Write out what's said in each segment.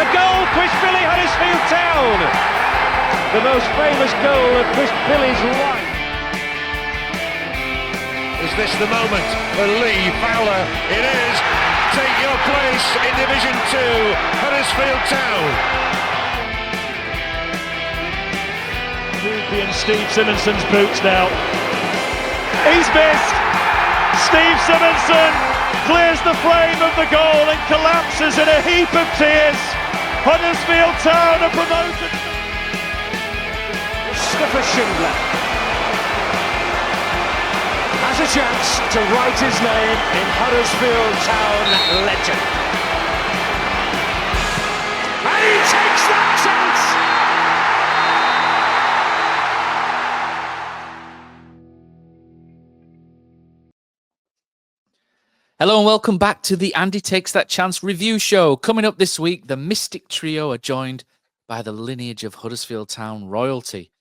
A goal, Chris Billy, Huddersfield Town. The most famous goal of Chris Billy's life. Is this the moment for Lee Fowler? It is. Take your place in Division 2, Huddersfield Town. Ruby and Steve Simonson's boots now. He's missed. Steve Simonson clears the frame of the goal and collapses in a heap of tears. Huddersfield Town are promoted. Mustafa Schindler has a chance to write his name in Huddersfield Town legend. And he takes that chance! Hello and welcome back to the Andy Takes That Chance review show. Coming up this week, the Mystic Trio are joined by the lineage of Huddersfield Town royalty.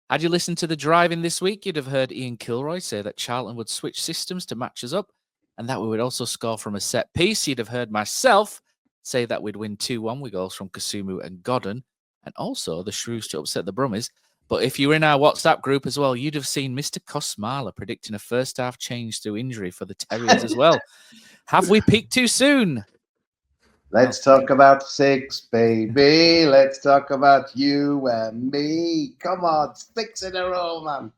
Had you listened to the drive-in this week, you'd have heard Ian Kilroy say that Charlton would switch systems to match us up and that we would also score from a set piece. You'd have heard myself say that we'd win 2-1 with goals from Kasumu and Godden, and also the Shrews to upset the Brummies. But if you were in our WhatsApp group as well, you'd have seen Mr. Kosmala predicting a first-half change through injury for the Terriers as well. Have we peaked too soon? Let's talk about 6, baby. Let's talk about you and me. Come on, 6 in a row, man.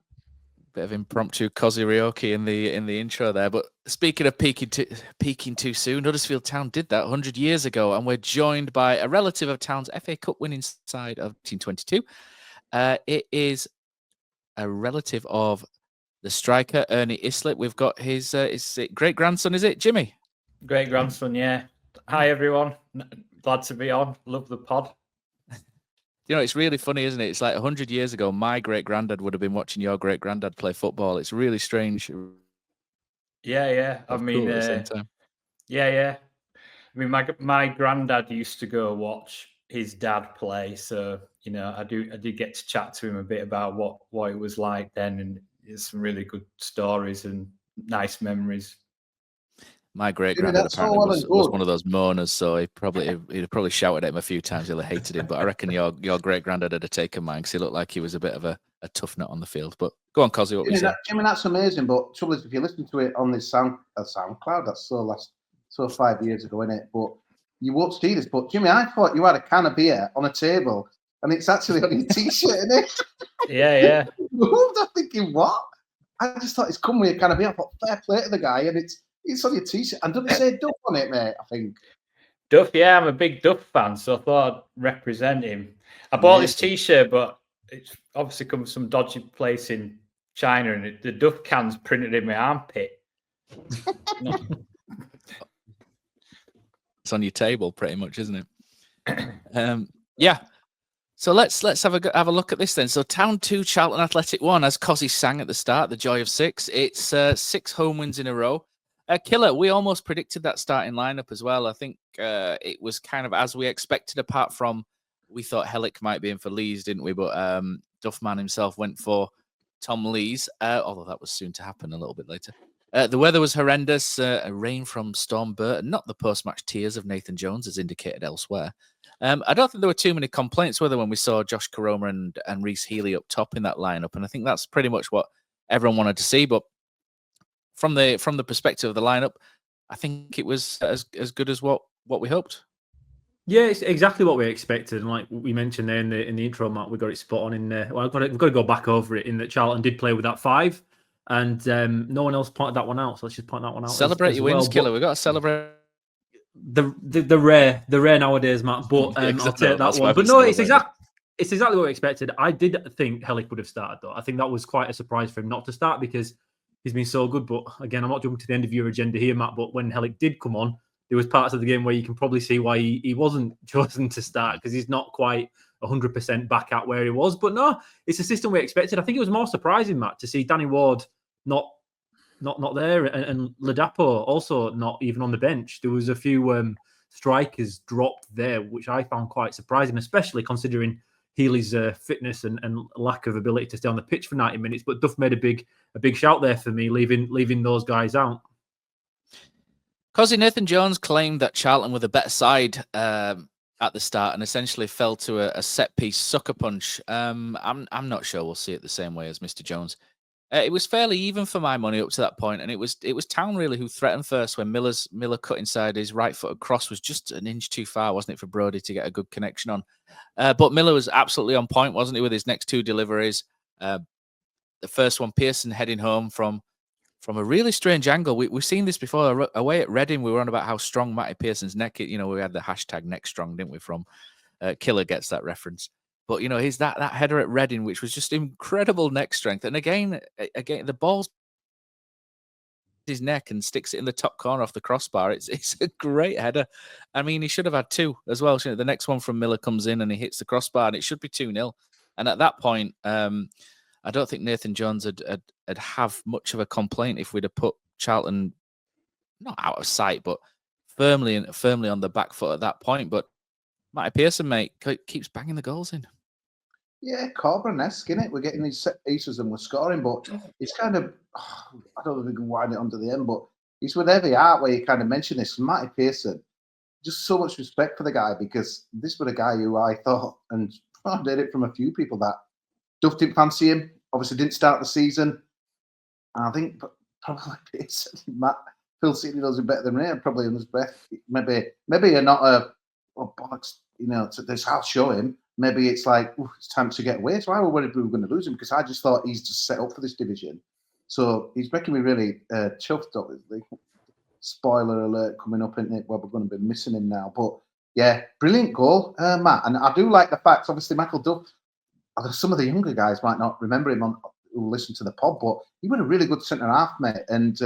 Bit of impromptu karaoke in the intro there. But speaking of peaking too soon, Huddersfield Town did that 100 years ago, and we're joined by a relative of Town's FA Cup winning side of 1922. It is a relative of the striker, Ernie Islip. We've got his great-grandson, is it, Jimmy? Great-grandson, yeah. Hi, everyone. Glad to be on. Love the pod. You know, it's really funny, isn't it? It's like 100 years ago, my great-granddad would have been watching your great-granddad play football. It's really strange. Yeah. I mean, cool at the same time. Yeah. I mean, my granddad used to go watch his dad play, so you know, I did get to chat to him a bit about what it was like then, and there's some really good stories and nice memories. My great-granddad apparently was one of those moaners, so he'd probably shouted at him a few times. He'll have hated him, but I reckon your great-granddad had taken mine because he looked like he was a bit of a tough nut on the field. But go on, Cosy, what were you saying? Jimmy, that's amazing, but trouble is, if you listen to it on this SoundCloud, that's so 5 years ago, isn't it? But you won't see this. But Jimmy, I thought you had a can of beer on a table, and it's actually on your t-shirt, isn't it? Yeah. Moved. I'm thinking, what? I just thought it's come with a can of beer. I thought, fair play to the guy, and it's on your t-shirt. And doesn't it say Duff on it, mate? I think. Duff, yeah, I'm a big Duff fan, so I thought I'd represent him. I bought this t-shirt, but it's obviously come from some dodgy place in China, and the Duff can's printed in my armpit. It's on your table, pretty much, isn't it? Yeah. So let's have a look at this then. So Town 2, Charlton Athletic 1, as Cosy sang at the start, the joy of 6. It's 6 home wins in a row. Killer, we almost predicted that starting lineup as well. I think it was kind of as we expected, apart from we thought Hellick might be in for Lees, didn't we? But Duffman himself went for Tom Lees, although that was soon to happen a little bit later. The weather was horrendous, a rain from Storm Burton, not the post-match tears of Nathan Jones as indicated elsewhere. I don't think there were too many complaints, whether when we saw Josh Koroma and Reece Healy up top in that lineup, and I think that's pretty much what everyone wanted to see. But from the perspective of the lineup, I think it was as good as what we hoped. Yeah, it's exactly what we expected. And like we mentioned there in the intro, Matt, we got it spot on in there. Well, we've got to go back over it in that Charlton did play with that 5, and no one else pointed that one out. So let's just point that one out. Celebrate your wins, Killer. We've got to celebrate the rare nowadays, Matt. But I'll take that one. But no, it's exactly what we expected. I did think Hellick would have started though. I think that was quite a surprise for him not to start because he's been so good. But again, I'm not jumping to the end of your agenda here, Matt. But when Hellick did come on, there was parts of the game where you can probably see why he wasn't chosen to start because he's not quite 100% back at where he was. But no, it's a system we expected. I think it was more surprising, Matt, to see Danny Ward not there and Ladapo also not even on the bench. There was a few strikers dropped there, which I found quite surprising, especially considering Healy's fitness and lack of ability to stay on the pitch for 90 minutes. But Duff made a big shout there for me, leaving those guys out. Cosy, Nathan Jones claimed that Charlton were the better side at the start and essentially fell to a set piece sucker punch. I'm not sure we'll see it the same way as Mr. Jones. It was fairly even for my money up to that point, and it was Town really who threatened first when Miller cut inside. His right-footed cross was just an inch too far, wasn't it, for Brodie to get a good connection on? But Miller was absolutely on point, wasn't he, with his next 2 deliveries? The first one, Pearson heading home from a really strange angle. We've seen this before away at Reading. We were on about how strong Matty Pearson's neck is. You know, we had the hashtag neck strong, didn't we? From Killer gets that reference. But, you know, he's that header at Reading, which was just incredible neck strength. And again, the ball's his neck and sticks it in the top corner off the crossbar. It's a great header. I mean, he should have had 2 as well. The next one from Miller comes in and he hits the crossbar, and it should be 2-0. And at that point, I don't think Nathan Jones would have much of a complaint if we'd have put Charlton not out of sight, but firmly on the back foot at that point. But Matty Pearson, mate, keeps banging the goals in. Yeah, Coburn-esque, innit? We're getting these set pieces and we're scoring, but it's kind of, I don't know if we can wind it onto the end, but it's with heavy heart where you kind of mention this. Matty Pearson, just so much respect for the guy, because this was a guy who I thought, and I did it from a few people, that Duff didn't fancy him, obviously didn't start the season. And I think probably Pearson, Phil City knows him better than me, probably on his breath. Maybe you're not bollocks, you know, to this, I'll show him. Maybe it's like, it's time to get away. So I was worried we were going to lose him, because I just thought he's just set up for this division. So he's making me really chuffed, obviously. Spoiler alert coming up, isn't it? Well, we're going to be missing him now. But yeah, brilliant goal, Matt. And I do like the fact, obviously, Michael Duff, some of the younger guys might not remember him who listen to the pod, but he was a really good centre half, mate. And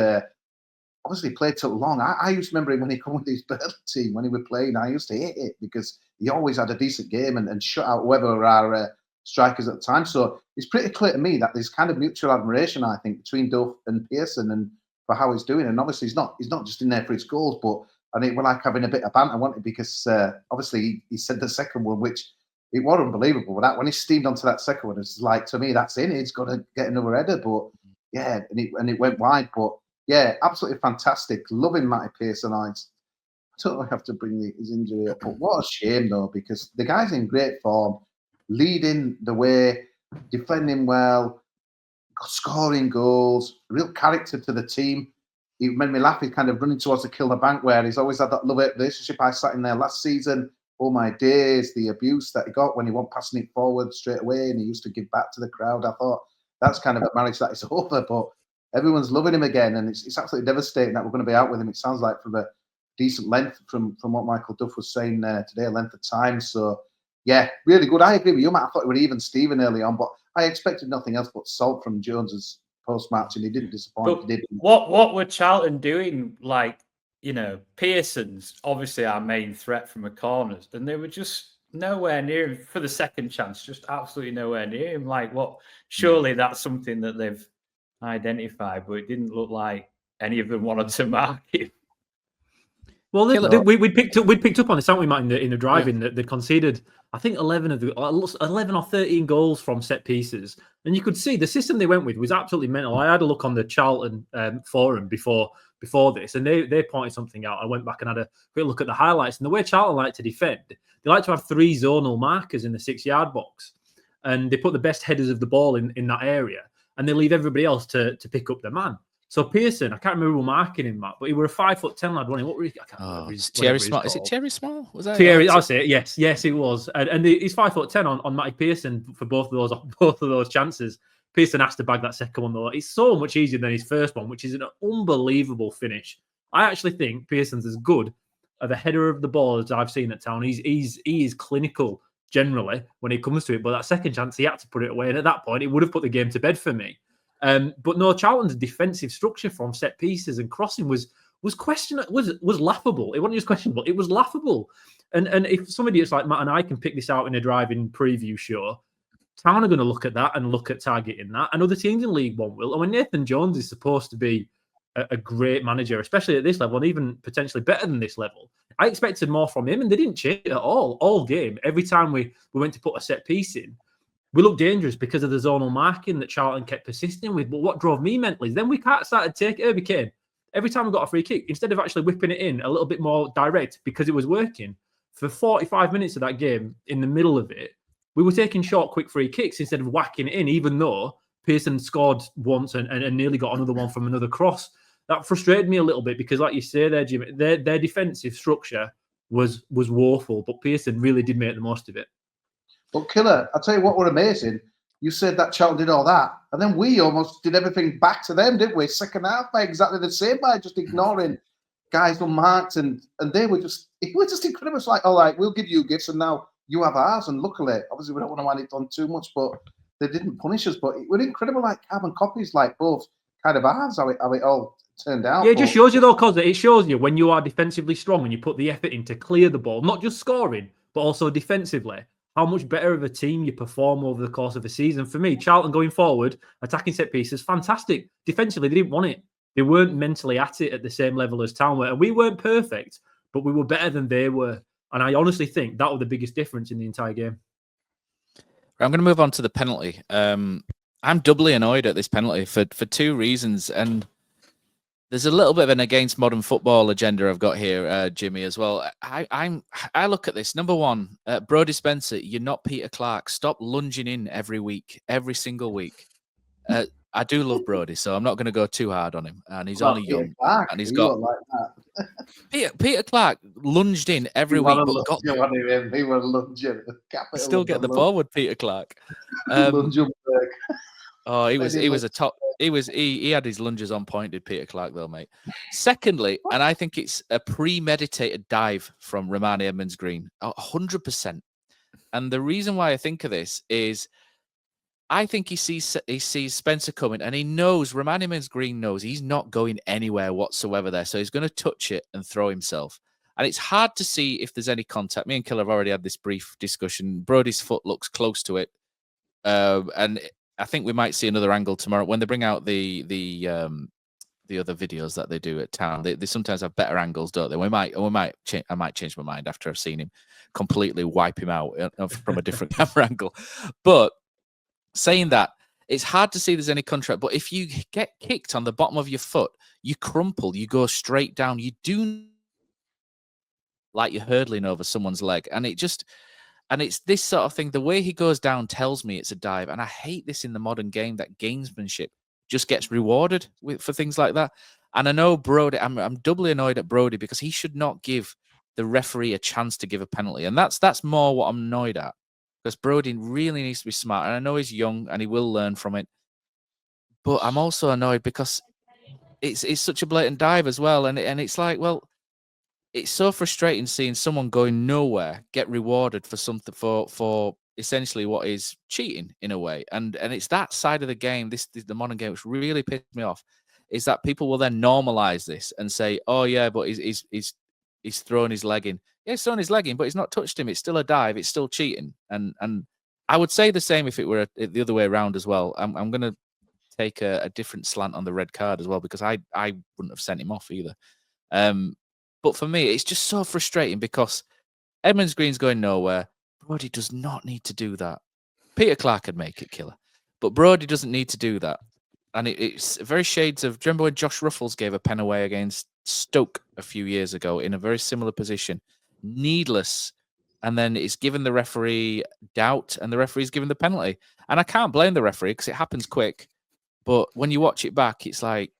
obviously played till long. I used to remember him when he came with his Burnley team, when he was playing. I used to hate it because he always had a decent game and shut out whoever our strikers at the time. So it's pretty clear to me that there's kind of mutual admiration, I think, between Duff and Pearson and for how he's doing. And obviously he's not just in there for his goals, but I think we're like having a bit of banter, wasn't it? Because obviously he said the second one, which it was unbelievable. But that when he steamed onto that second one, it's like, to me, that's in. He's got to get another header. But yeah, and it went wide. But yeah, absolutely fantastic. Loving Matty Pearson. I don't know if I have to bring his injury up, but what a shame, though, because the guy's in great form, leading the way, defending well, scoring goals, real character to the team. He made me laugh. He's kind of running towards the Kilner bank where he's always had that love-hate relationship. I sat in there last season. Oh, my days, the abuse that he got when he wasn't passing it forward straight away and he used to give back to the crowd. I thought that's kind of a marriage that is over, but everyone's loving him again, and it's absolutely devastating that we're going to be out with him. It sounds like for a decent length from what Michael Duff was saying today, a length of time. So, yeah, really good. I agree with you, Matt. I thought it would even Stephen early on, but I expected nothing else but salt from Jones's post-match, and he didn't disappoint. He did. What were Charlton doing? Like, you know, Pearson's obviously our main threat from the corners, and they were just nowhere near him for the second chance, just absolutely nowhere near him. Like, what? Surely that's something that they've identified, but it didn't look like any of them wanted to mark it. Well, we picked up on this, haven't we, Matt? In the driving, that they conceded, I think 11 or 13 goals from set pieces, and you could see the system they went with was absolutely mental. I had a look on the Charlton forum before this, and they pointed something out. I went back and had a quick look at the highlights, and the way Charlton like to defend, they like to have 3 zonal markers in the 6-yard box, and they put the best headers of the ball in that area, and they leave everybody else to pick up the man. So Pearson, I can't remember who was marking him, Matt, but he was a 5'10" lad, wasn't he? What were he? I can't remember. Thierry Small. Is it Thierry Small? Was that Thierry? I'll say it. Yes, it was. And he's 5'10" on Matty Pearson for both of those chances. Pearson has to bag that second one though. It's so much easier than his first one, which is an unbelievable finish. I actually think Pearson's as good of a header of the ball as I've seen at Town. He is clinical generally when it comes to it, but that second chance he had to put it away, and at that point it would have put the game to bed for me. But no, Charlton's defensive structure from set pieces and crossing was questionable, was laughable. It wasn't just questionable; it was laughable. And if somebody it's like Matt and I can pick this out in a driving preview show, Town are going to look at that and look at targeting that, and other teams in League One will. And when Nathan Jones is supposed to be a great manager, especially at this level, and even potentially better than this level, I expected more from him, and they didn't change it at all game. Every time we went to put a set piece in, we looked dangerous because of the zonal marking that Charlton kept persisting with. But what drove me mentally is then we started taking Herbie Kane. Every time we got a free kick, instead of actually whipping it in a little bit more direct because it was working, for 45 minutes of that game, in the middle of it, we were taking short, quick free kicks instead of whacking it in, even though Pearson scored once and nearly got another one from another cross. That frustrated me a little bit because, like you say there, Jimmy, their defensive structure was woeful, but Pearson really did make the most of it. But Killer, I'll tell you what were amazing. You said that Charlton did all that, and then we almost did everything back to them, didn't we? Second half by exactly the same, by just ignoring guys unmarked, and they were just incredible. It's like, all right, we'll give you gifts, and now you have ours. And luckily, obviously, we don't want to want it done too much, but they didn't punish us. But it was incredible, like carbon copies, like both kind of ours, how it all turned out. Yeah, it just shows you though, cause it shows you when you are defensively strong and you put the effort in to clear the ball, not just scoring, but also defensively, how much better of a team you perform over the course of a season. For me, Charlton going forward, attacking set pieces, fantastic. Defensively, they didn't want it. They weren't mentally at it at the same level as Town were. And we weren't perfect, but we were better than they were. And I honestly think that was the biggest difference in the entire game. I'm going to move on to the penalty. I'm doubly annoyed at this penalty for two reasons. And there's a little bit of an against modern football agenda I've got here, Jimmy, as well. I look at this. Number one, Brodie Spencer, you're not Peter Clark. Stop lunging in every single week. I do love Brodie, so I'm not going to go too hard on him. And he's only young, and he's got like that. Peter Clark lunged in every week, but got he was lunging. Still get the ball with Peter Clark. Oh, he was a top. He had his lunges on point, did Peter Clark, though, mate. Secondly, and I think it's a premeditated dive from Romani Edmonds-Green, 100%. And the reason why I think of this is I think he sees Spencer coming, and he knows, Romani Edmonds-Green knows he's not going anywhere whatsoever there. So he's going to touch it and throw himself. And it's hard to see if there's any contact. Me and Killer have already had this brief discussion. Brodie's foot looks close to it. And I think we might see another angle tomorrow when they bring out the other videos that they do at Town. They sometimes have better angles, don't they? I might change my mind after I've seen him completely wipe him out from a different camera angle. But saying that, it's hard to see there's any contract. But if you get kicked on the bottom of your foot, you crumple, you go straight down. You do like you're hurdling over someone's leg, and it's this sort of thing. The way he goes down tells me it's a dive. And I hate this in the modern game, that gamesmanship just gets rewarded for things like that. And I know Brodie, I'm doubly annoyed at Brodie because he should not give the referee a chance to give a penalty. And that's more what I'm annoyed at. Because Brodie really needs to be smart. And I know he's young and he will learn from it. But I'm also annoyed because it's such a blatant dive as well. And it's like, well, it's so frustrating seeing someone going nowhere get rewarded for something for essentially what is cheating in a way. And it's that side of the game, the modern game, which really pissed me off, is that people will then normalize this and say, oh yeah, but he's thrown his leg in. Yeah, he's thrown his leg in, but he's not touched him. It's still a dive. It's still cheating. And I would say the same if it were the other way around as well. I'm going to take a different slant on the red card as well, because I wouldn't have sent him off either. But for me, it's just so frustrating because Edmonds-Green's going nowhere. Brodie does not need to do that. Peter Clark could make it, Killer, but Brodie doesn't need to do that. And it's very shades of, do you remember when Josh Ruffles gave a pen away against Stoke a few years ago in a very similar position? Needless. And then it's given the referee doubt and the referee's given the penalty. And I can't blame the referee because it happens quick. But when you watch it back, it's like,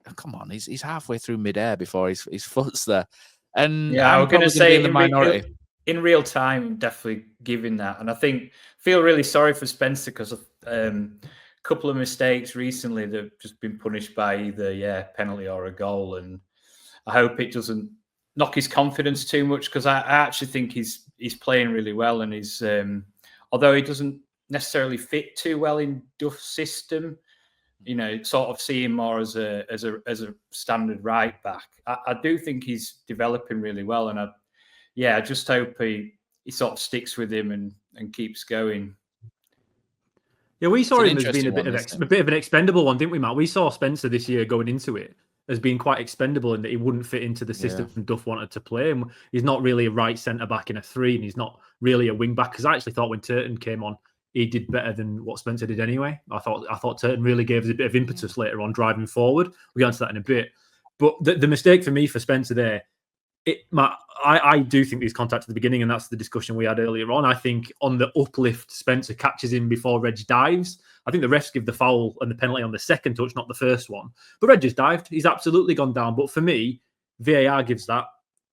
oh, come on, he's halfway through midair before his foot's there. And yeah, I'm going to say in the minority. In real time, definitely giving that. And I feel really sorry for Spencer because of a couple of mistakes recently that have just been punished by either penalty or a goal. And I hope it doesn't knock his confidence too much, because I actually think he's playing really well, and he's although he doesn't necessarily fit too well in Duff's system, you know, sort of see him more as a standard right back. I do think he's developing really well, and I just hope he sort of sticks with him and keeps going. Yeah, we saw him as being a bit of an expendable one, didn't we, Matt? We saw Spencer this year going into it as being quite expendable in that he wouldn't fit into the system Duff wanted to play. And he's not really a right centre-back in a 3, and he's not really a wing-back, because I actually thought when Turton came on, he did better than what Spencer did anyway. I thought Turton really gave us a bit of impetus later on driving forward. We'll get into that in a bit. But the mistake for me for Spencer there, Matt, I do think there's contact at the beginning, and that's the discussion we had earlier on. I think on the uplift, Spencer catches him before Reg dives. I think the refs give the foul and the penalty on the second touch, not the first one. But Reg just dived. He's absolutely gone down. But for me, VAR gives that.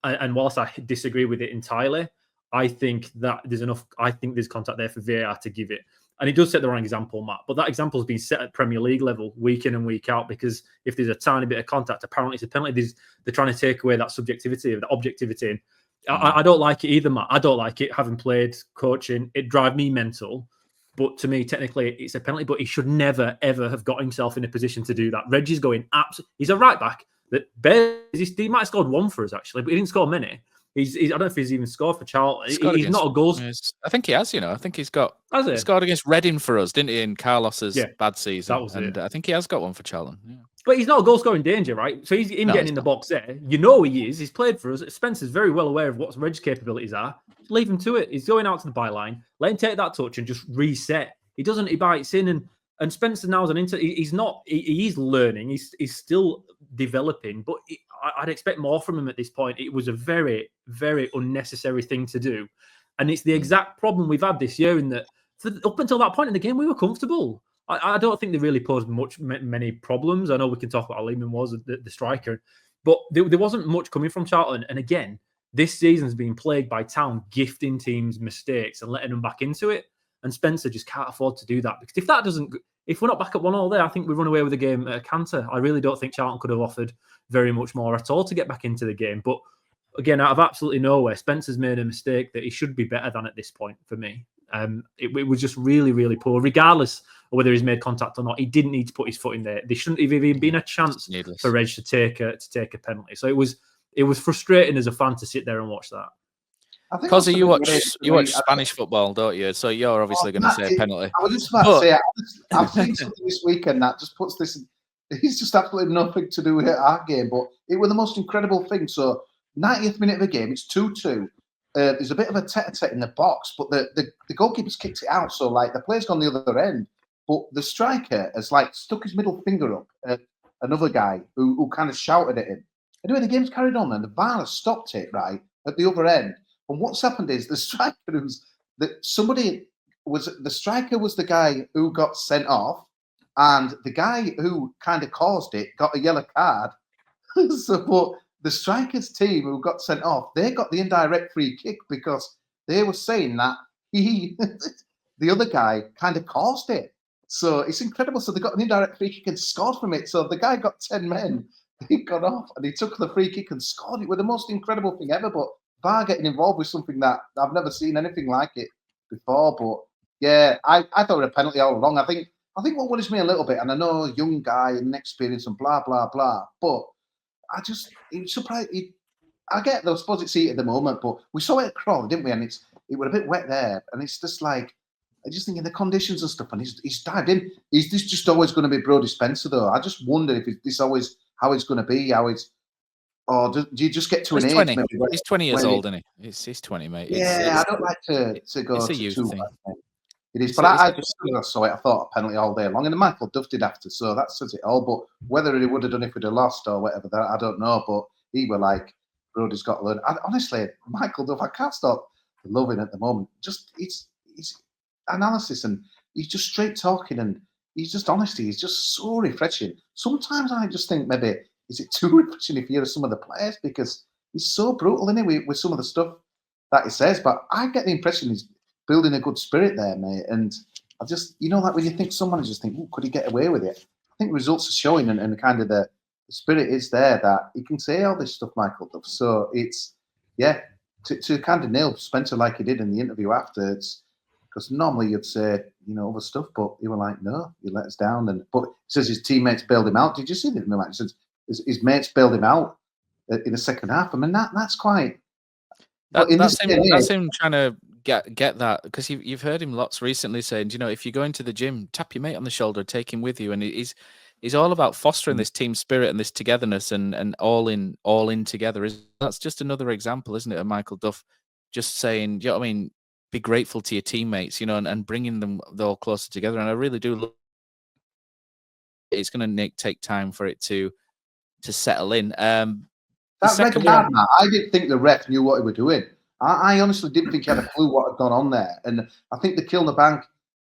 And whilst I disagree with it entirely, I think that there's enough. I think there's contact there for VAR to give it. And he does set the wrong example, Matt. But that example has been set at Premier League level week in and week out, because if there's a tiny bit of contact, apparently it's a penalty. They're trying to take away that subjectivity, the objectivity. And I don't like it either, Matt. I don't like it. Having played coaching, it drives me mental. But to me, technically, it's a penalty. But he should never, ever have got himself in a position to do that. Reggie's going he's a right back. He might have scored one for us, actually, but he didn't score many. I don't know if he's even scored for Charlton. He's not a goal. I think he has. I think he's got. Has he? He scored against Reading for us, didn't he? In Carlos's bad season. That was it. I think he has got one for Charlton. Yeah. But he's not a goal scoring danger, right? So he's getting in the box there. He is. He's played for us. Spencer's very well aware of what Reg's capabilities are. Leave him to it. He's going out to the byline. Let him take that touch and just reset. He doesn't. He bites in and Spencer now is an he's not. He's learning. He's still developing. But I'd expect more from him at this point. It was a very, very unnecessary thing to do, and it's the exact problem we've had this year. In that, up until that point in the game, we were comfortable. I don't think they really posed many problems. I know we can talk about how Lehman was the striker, but there wasn't much coming from Charlton. And again, this season's been plagued by Town gifting teams mistakes and letting them back into it. And Spencer just can't afford to do that, because if we're not back at 1-1 there, I think we run away with the game at a canter. I really don't think Charlton could have offered very much more at all to get back into the game. But again, out of absolutely nowhere, Spencer's made a mistake that he should be better than at this point for me. It was just really, really poor, regardless of whether he's made contact or not. He didn't need to put his foot in there. There shouldn't have even been a chance for Reg to take a penalty. So it was frustrating as a fan to sit there and watch that. Because you watch Spanish football, don't you? So you're obviously going to say penalty. I was just about to say, I've seen something this weekend that just puts this. It's just absolutely nothing to do with our game, but it was the most incredible thing. So 90th minute of the game, it's 2-2. There's a bit of a tete-a-tete in the box, but the goalkeeper's kicked it out. So the player's gone the other end, but the striker has stuck his middle finger up at another guy who kind of shouted at him. Anyway, the game's carried on, and the VAR has stopped it right at the other end. And what's happened is the striker the striker was the guy who got sent off, and the guy who kind of caused it got a yellow card. But the striker's team who got sent off, they got the indirect free kick because they were saying that the other guy kind of caused it. So it's incredible. So they got an indirect free kick and scored from it. So the guy got 10 men. He got off and he took the free kick and scored. It was the most incredible thing ever. But VAR getting involved with something that I've never seen anything like it before. But yeah, I thought it was a penalty all along. I think what worries me a little bit, and I know young guy and inexperienced and blah blah blah, but it was surprised. I suppose it's heat at the moment, but we saw it at Crawley, didn't we? And it was a bit wet there, and it's just I just think in the conditions and stuff, and he's dived in. Is this just always going to be Brodie Spencer though? I just wonder if this always how it's going to be, or do you just get to an age? 20. He's 20 years old, isn't he? He's 20, mate. I don't like to go. It's a youth thing. It is, but I just saw it. I thought a penalty all day long, and Michael Duff did after, so that says it all. But whether he would have done it if he'd have lost or whatever, I don't know. But he were Brodie's got to learn. Honestly, Michael Duff, I can't stop loving at the moment. Just it's analysis, and he's just straight talking, and he's just honesty. He's just so refreshing. Sometimes I just think maybe is it too refreshing if you hear some of the players, because he's so brutal, isn't he, with some of the stuff that he says. But I get the impression he's building a good spirit there, mate. And I just, when you think someone, you just think, could he get away with it? I think results are showing, and kind of the spirit is there that he can say all this stuff, Michael Duff. So it's, to kind of nail Spencer like he did in the interview after, because normally you'd say, other stuff, but he were like, no, you let us down. But he says his teammates bailed him out. Did you see that? He says his mates bailed him out in the second half. I mean, that's quite... That's him trying to get that, because you've heard him lots recently saying, if you go into the gym, tap your mate on the shoulder, take him with you, and he's all about fostering this team spirit and this togetherness and all in together. That's just another example, isn't it, of Michael Duff just saying, be grateful to your teammates, and bringing them all closer together. And I really do look, it's going to take time for it to settle in. That red card, Matt, I didn't think the ref knew what he was doing. I honestly didn't think he had a clue what had gone on there. And I think the Kilnabank,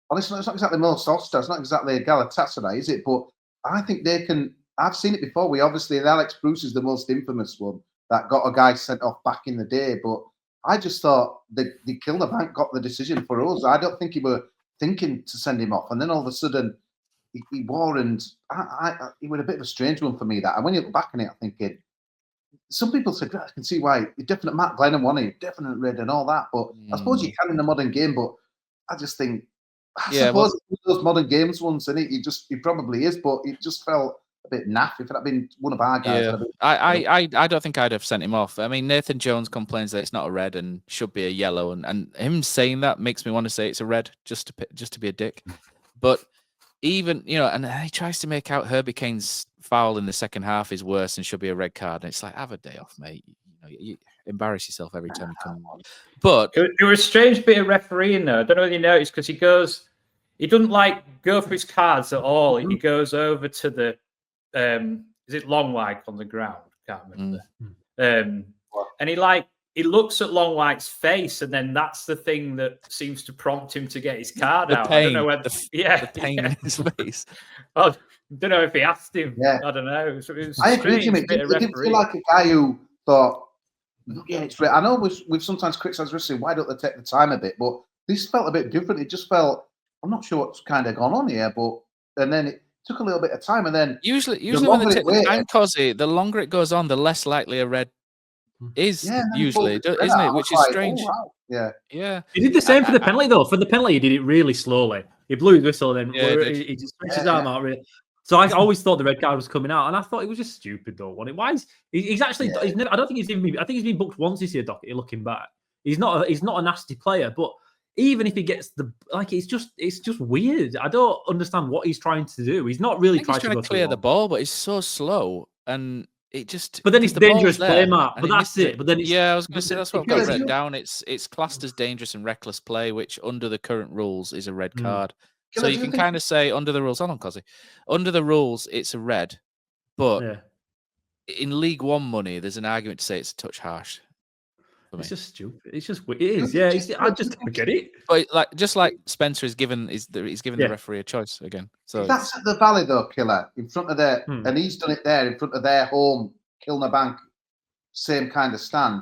honestly, it's not exactly most Ulster, it's not exactly Galatasaray, is it? But I think they can. I've seen it before. And Alex Bruce is the most infamous one that got a guy sent off back in the day. But I just thought the Kilnabank got the decision for us. I don't think he were thinking to send him off. And then all of a sudden, he wore, and he was a bit of a strange one for me. That, and when you look back on it, I'm thinking, some people said, I can see why. Definite Matt Glennon won it, definite red and all that. But I suppose you can in the modern game. But I just think, suppose it's those modern games ones, and he probably is. But it just felt a bit naff. If it had been one of our guys, I don't think I'd have sent him off. I mean, Nathan Jones complains that it's not a red and should be a yellow, and him saying that makes me want to say it's a red just to be a dick. But even, and he tries to make out Herbie Kane's foul in the second half is worse and should be a red card. And it's like, have a day off, mate. You embarrass yourself every time you come on. But there was a strange bit of refereeing though. I don't know whether you noticed, because he doesn't go for his cards at all. He goes over to the is it Longwhite on the ground? Can't remember. And he looks at Longwhite's face, and then that's the thing that seems to prompt him to get his card out. Pain, I don't know whether the pain in his face. I don't know if he asked him. Yeah. I don't know. So I agree with him. It didn't feel like a guy who thought, yeah, it's right. I know we've sometimes criticised wrestling, why don't they take the time a bit? But this felt a bit different. It just felt, I'm not sure what's kind of gone on here, and then it took a little bit of time, and then usually when they take the time, Cosy, the longer it goes on, the less likely a red is usually, isn't it? Which is strange. Oh, wow. Yeah. He did the same for the penalty though. For the penalty, he did it really slowly. He blew his whistle, and then he just stretched his arm out. Really. So I always thought the red card was coming out, and I thought it was just stupid though. Why is he's actually? He's never, I don't think he's even. I think he's been booked once this year, Doherty. Looking back, he's not a nasty player, but even if he gets it's just weird. I don't understand what he's trying to do. He's not really trying to clear the ball, but he's so slow, and it just. But then it's dangerous play, Matt. But that's it. But then I was going to say that's what I've got written down. It's classed as dangerous and reckless play, which under the current rules is a red card. So you can kind of say under the rules, hold on, Cosy. Under the rules, it's a red, but in League One money, there's an argument to say it's a touch harsh. It's just stupid. It's just it is. Yeah, I just don't get it. But just like Spencer is given, the referee a choice again. So that's at the Valley though, Killer, in front of their, and he's done it there in front of their home Kilnabank, same kind of stand.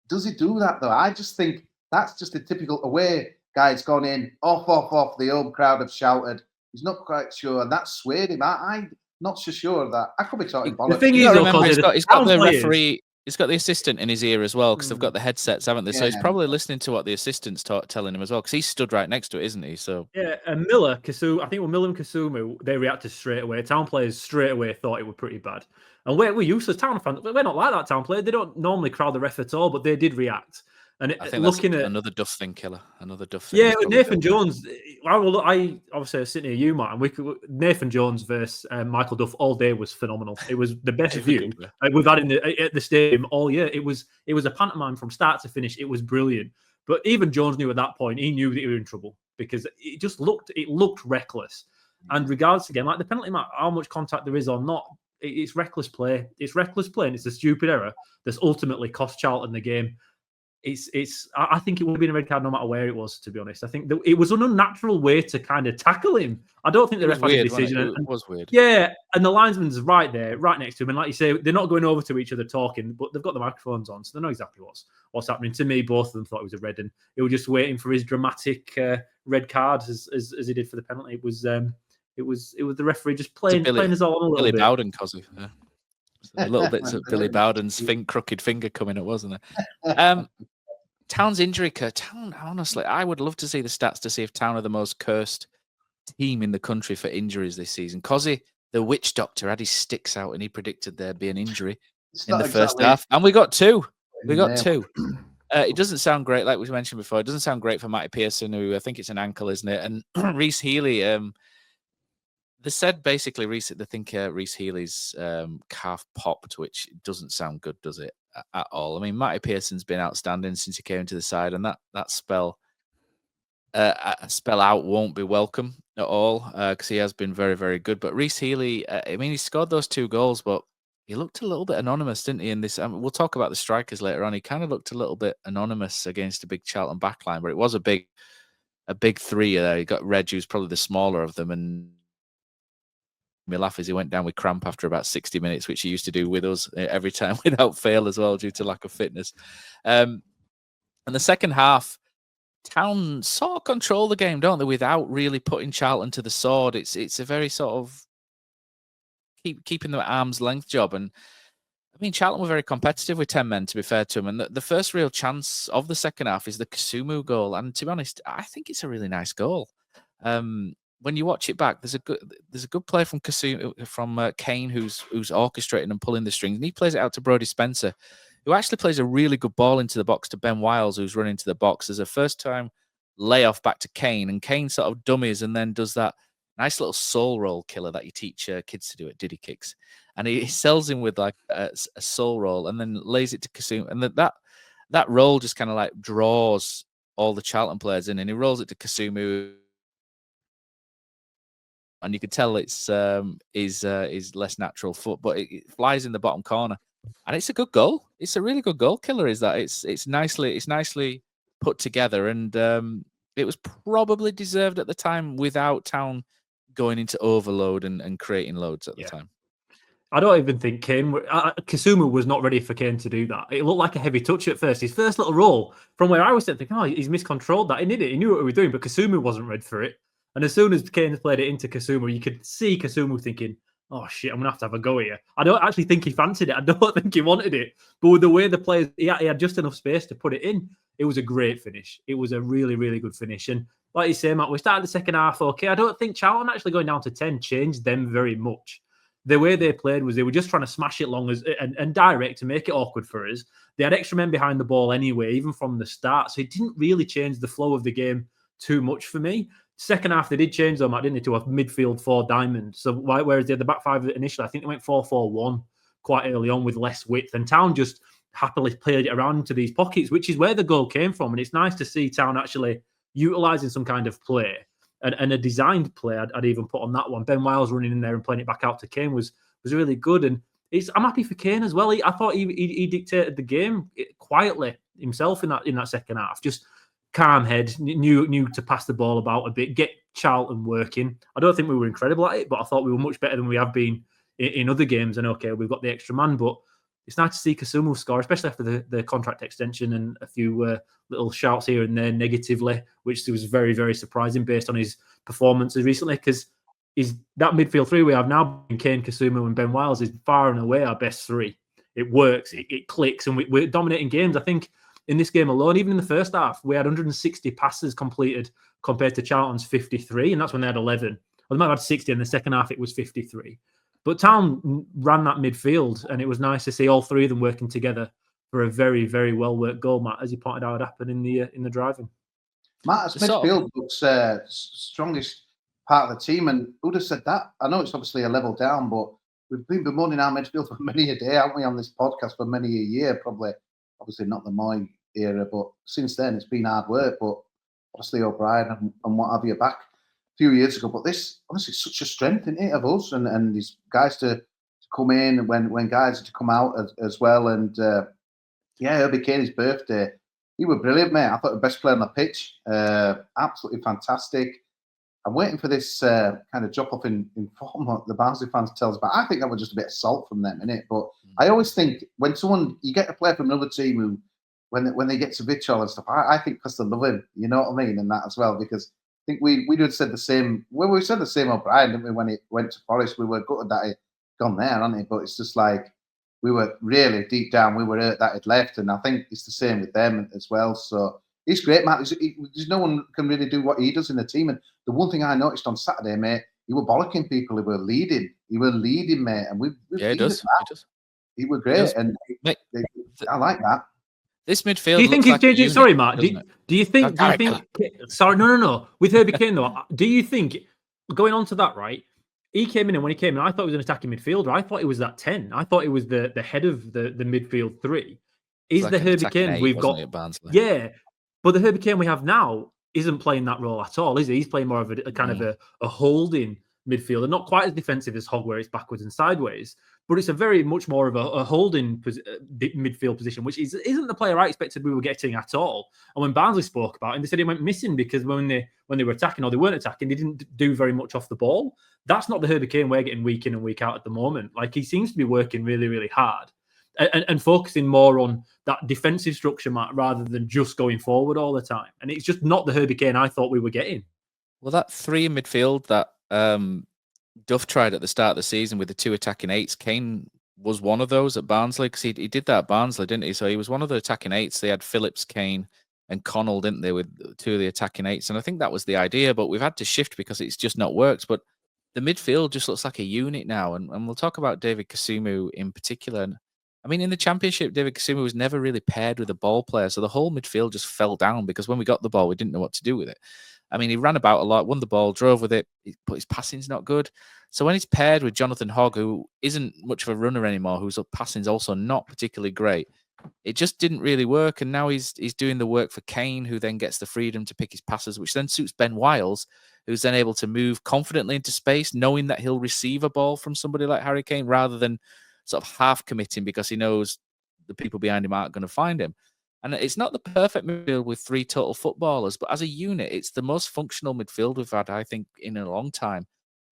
Does he do that though? I just think that's just a typical away. Guy's gone in, off. The home crowd have shouted. He's not quite sure, and that swayed him. I'm not so sure of that. I could be talking bollocks. The thing is, remember, he's got the referee. He's got the assistant in his ear as well, because they've got the headsets, haven't they? So he's probably listening to what the assistant's telling him as well, because he's stood right next to it, isn't he? So and Miller, Kasumu, I think with Miller and Kasumu, they reacted straight away. Town players straight away thought it was pretty bad, and we're used to Town fans. We're not like that. Town players, they don't normally crowd the ref at all, but they did react. And I think looking at another duff thing, Killer. Another duff thing. Yeah, Nathan Jones. I obviously was sitting near you, Matt, and Nathan Jones versus Michael Duff all day was phenomenal. It was the best view we've had at the stadium all year. It was a pantomime from start to finish. It was brilliant. But even Jones knew at that point. He knew that he was in trouble because it looked reckless. And regardless again, like the penalty, Matt, how much contact there is or not, it's reckless play. It's reckless play, and it's a stupid error that's ultimately cost Charlton the game. I think it would have been a red card no matter where it was, to be honest. I think it was an unnatural way to kind of tackle him. I don't think the ref had a decision. It was weird. Yeah, and the linesman's right there, right next to him. And like you say, they're not going over to each other talking, but they've got the microphones on, so they know exactly what's happening. To me, both of them thought it was a red, and they were just waiting for his dramatic red card as he did for the penalty. It was the referee just playing us all on a little Billy bit. Bowden, Cosy. Yeah. A little bit of Billy Bowden's crooked finger coming up, wasn't there? Town's injury curse. Town, honestly, I would love to see the stats to see if Town are the most cursed team in the country for injuries this season. Cosy, the witch doctor, had his sticks out and he predicted there'd be an injury in the first half. And we got two. It doesn't sound great, like we mentioned before. It doesn't sound great for Matty Pearson, who I think it's an ankle, isn't it? And Reece Healy, they said basically Reece Healy's calf popped, which doesn't sound good, does it? At all. I mean, Matty Pearson's been outstanding since he came into the side, and that spell out won't be welcome at all because he has been very, very good. But Reece Healy, I mean, he scored those 2 goals, but he looked a little bit anonymous, didn't he? In this, we'll talk about the strikers later on. He kind of looked a little bit anonymous against a big Charlton backline, but it was a big three there. You got Reg, who's probably the smaller of them, and me laugh as he went down with cramp after about 60 minutes, which he used to do with us every time without fail as well, due to lack of fitness. And the second half, Town sort of control the game, don't they, without really putting Charlton to the sword. It's a very sort of keeping them at arm's length job. And I mean, Charlton were very competitive with 10 men, to be fair to them. And the first real chance of the second half is the Kasumu goal. And to be honest, I think it's a really nice goal. When you watch it back, there's a good play from Kasumu, from Kane, who's orchestrating and pulling the strings, and he plays it out to Brodie Spencer, who actually plays a really good ball into the box to Ben Wiles, who's running to the box. There's a first-time layoff back to Kane, and Kane sort of dummies and then does that nice little soul roll killer that you teach kids to do at Diddy Kicks. And he sells him with like a soul roll and then lays it to Kasumu. And that roll just kind of like draws all the Charlton players in, and he rolls it to Kasumu. And you can tell it's his less natural foot, but it flies in the bottom corner. And it's a good goal. It's a really good goal killer, is that. It's nicely put together, and it was probably deserved at the time without Town going into overload and creating loads at the time. I don't even think Kasumu was not ready for Kane to do that. It looked like a heavy touch at first. His first little roll, from where I was thinking, he's miscontrolled that. He did it. He knew what he was doing, but Kasumu wasn't ready for it. And as soon as Kane played it into Kasumu, you could see Kasumu thinking, oh shit, I'm going to have a go here. I don't actually think he fancied it. I don't think he wanted it. But with the way the players, he had just enough space to put it in. It was a great finish. It was a really, really good finish. And like you say, Matt, we started the second half okay. I don't think Charlton actually going down to 10 changed them very much. The way they played was they were just trying to smash it long and direct to make it awkward for us. They had extra men behind the ball anyway, even from the start. So it didn't really change the flow of the game too much for me. Second half, they did change though, Matt, didn't they, to a midfield 4 diamond. So whereas they had the back 5 initially, I think they went 4-4-1 quite early on with less width. And Town just happily played it around into these pockets, which is where the goal came from. And it's nice to see Town actually utilising some kind of play. And a designed play, I'd even put on that one. Ben Wiles running in there and playing it back out to Kane was really good. And I'm happy for Kane as well. I thought he dictated the game quietly himself in that second half. Just calm head, knew to pass the ball about a bit, get Charlton working. I don't think we were incredible at it, but I thought we were much better than we have been in other games. And okay, we've got the extra man, but it's nice to see Kasumu score, especially after the contract extension and a few little shouts here and there negatively, which was very, very surprising based on his performances recently, because that midfield 3 we have now, Kane, Kasumu and Ben Wiles, is far and away our best 3. It works, it clicks, and we're dominating games. I think in this game alone, even in the first half, we had 160 passes completed compared to Charlton's 53, and that's when they had 11. Well, they might have had 60, in the second half it was 53. But Town ran that midfield, and it was nice to see all 3 of them working together for a very, very well-worked goal, Matt, as you pointed out, happened in the driving. Matt's midfield looks strongest part of the team, and who'd have said that? I know it's obviously a level down, but we've been bemoaning our midfield for many a day, haven't we, on this podcast for many a year, probably. Obviously not the Moy era, but since then it's been hard work. But obviously O'Brien and what have you back a few years ago. But this, honestly, is such a strength in it of us and these guys to come in when guys are to come out as well. And Herbie Kane's birthday, he was brilliant, mate. I thought the best player on the pitch. Absolutely fantastic. I'm waiting for this kind of drop off in form what the Barnsley fans tell us about. I think that was just a bit of salt from them, innit? But I always think when you get a player from another team who, when they get to Vichol and stuff, I think because they love him, you know what I mean, and that as well. Because I think we would said the same. Well, we said the same O'Brien, didn't we? When he went to Forest, we were gutted that he'd gone there, hadn't he? But it's just like we were really deep down. We were hurt that he'd left, and I think it's the same with them as well. So he's great, Matt. There's no one can really do what he does in the team. And the one thing I noticed on Saturday, mate, he were bollocking people. He were leading, mate. And he does. He was great, and I like that. This midfield. Do you think he's changing? Sorry, Matt. Do you think? Sorry, no. With Herbie Kane though, do you think going on to that, right? He came in, and when he came in, I thought he was an attacking midfielder. I thought he was that 10. I thought he was the head of the midfield 3. Is the Herbie Kane we've got? Yeah, but the Herbie Kane we have now isn't playing that role at all, is he? He's playing more of a kind of a holding midfielder, not quite as defensive as Hogg, where it's backwards and sideways. but it's a very much more of a holding midfield position, which isn't the player I expected we were getting at all. And when Barnsley spoke about him, they said he went missing because when they were attacking or they weren't attacking, they didn't do very much off the ball. That's not the Herbie Kane we're getting week in and week out at the moment. Like, he seems to be working really, really hard and focusing more on that defensive structure, Matt, rather than just going forward all the time. And it's just not the Herbie Kane I thought we were getting. Well, that 3 in midfield that Duff tried at the start of the season with the 2 attacking 8s, Kane was one of those at Barnsley, because he did that at Barnsley, didn't he? So he was one of the attacking 8s. They had Phillips, Kane, and Connell, didn't they, with 2 of the attacking 8s? And I think that was the idea, but we've had to shift because it's just not worked. But the midfield just looks like a unit now, and we'll talk about David Kasumu in particular. And I mean, in the Championship, David Kasumu was never really paired with a ball player, so the whole midfield just fell down because when we got the ball, we didn't know what to do with it. I mean, he ran about a lot, won the ball, drove with it, but his passing's not good. So when he's paired with Jonathan Hogg, who isn't much of a runner anymore, whose passing's also not particularly great, it just didn't really work. And now he's doing the work for Kane, who then gets the freedom to pick his passes, which then suits Ben Wiles, who's then able to move confidently into space, knowing that he'll receive a ball from somebody like Harry Kane, rather than sort of half committing because he knows the people behind him aren't going to find him. And it's not the perfect midfield with 3 total footballers, but as a unit, it's the most functional midfield we've had, I think, in a long time.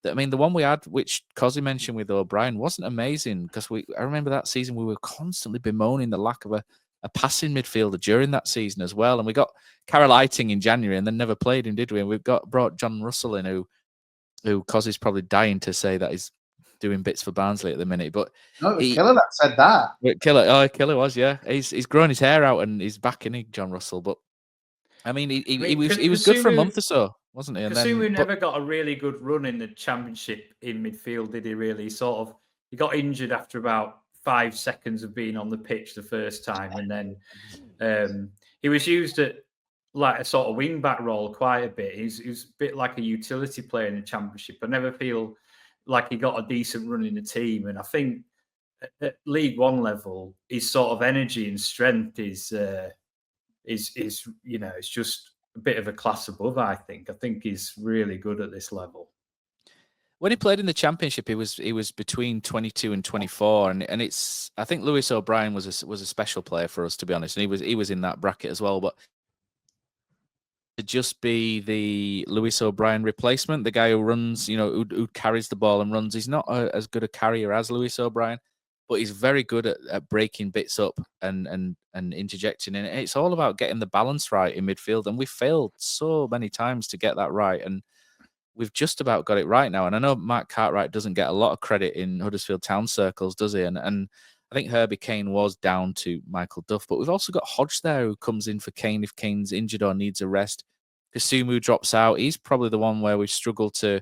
I mean, the one we had, which Cosy mentioned with O'Brien, wasn't amazing because I remember that season we were constantly bemoaning the lack of a passing midfielder during that season as well. And we got Carol Eiting in January and then never played him, did we? And we've brought John Russell in, who Cosy's probably dying to say that he's doing bits for Barnsley at the minute, but no, it was Killer that said that. Killer was, yeah. He's grown his hair out and he's back in John Russell. But I mean, he was good for a month or so, wasn't he? And Kasumu never got a really good run in the Championship in midfield, did he? Really, he got injured after about 5 seconds of being on the pitch the first time, and then he was used at like a sort of wing back role quite a bit. He was a bit like a utility player in the Championship. I never feel like he got a decent run in the team, and I think at League One level, his sort of energy and strength is it's just a bit of a class above. I think he's really good at this level. When he played in the Championship, he was between 22 and 24, and it's, I think Lewis O'Brien was a special player for us, to be honest, and he was in that bracket as well, but to just be the Lewis O'Brien replacement, the guy who runs, who carries the ball and runs. He's not as good a carrier as Lewis O'Brien, but he's very good at breaking bits up and interjecting in it. It's all about getting the balance right in midfield, and we failed so many times to get that right, and we've just about got it right now. And I know Mark Cartwright doesn't get a lot of credit in Huddersfield Town circles, does he? And I think Herbie Kane was down to Michael Duff, but we've also got Hodge there who comes in for Kane if Kane's injured or needs a rest. Kasumu drops out. He's probably the one where we've struggled to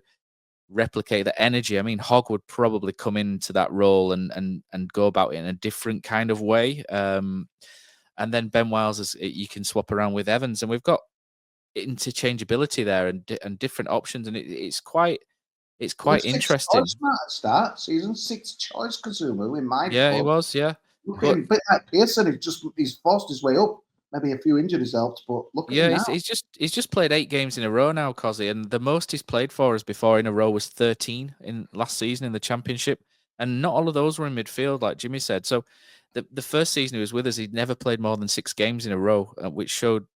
replicate the energy. I mean, Hogg would probably come into that role and go about it in a different kind of way. And then Ben Wiles, you can swap around with Evans, and we've got interchangeability there and different options, and it's quite interesting. Start season 6th choice Kasumu in my club. He was, yeah. A bit like Pearson, he's forced his way up. Maybe a few injuries helped, but look at him now. He's just played 8 games in a row now, Cosy, and the most he's played for us before in a row was 13 in last season in the Championship, and not all of those were in midfield, like Jimmy said. So the first season he was with us, he'd never played more than 6 games in a row, which showed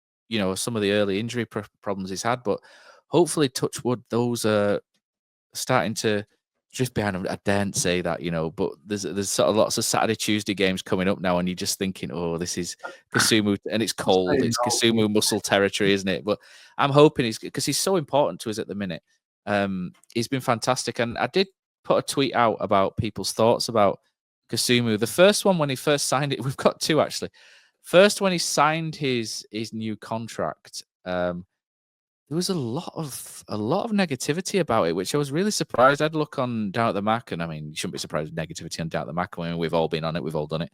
some of the early injury problems he's had. But hopefully, touch wood, those are starting to drift behind him. I daren't say that, but there's sort of lots of Saturday, Tuesday games coming up now, and you're just thinking, oh, this is Kasumu, and it's cold. It's Kasumu muscle territory, isn't it? But I'm hoping because he's so important to us at the minute. He's been fantastic, and I did put a tweet out about people's thoughts about Kasumu. The first one when he first signed it, we've got 2 actually. First, when he signed his new contract, there was a lot of negativity about it, which I was really surprised. I'd look on Down at the Mac, and I mean, you shouldn't be surprised with negativity on Down at the Mac. I mean, we've all been on it, we've all done it.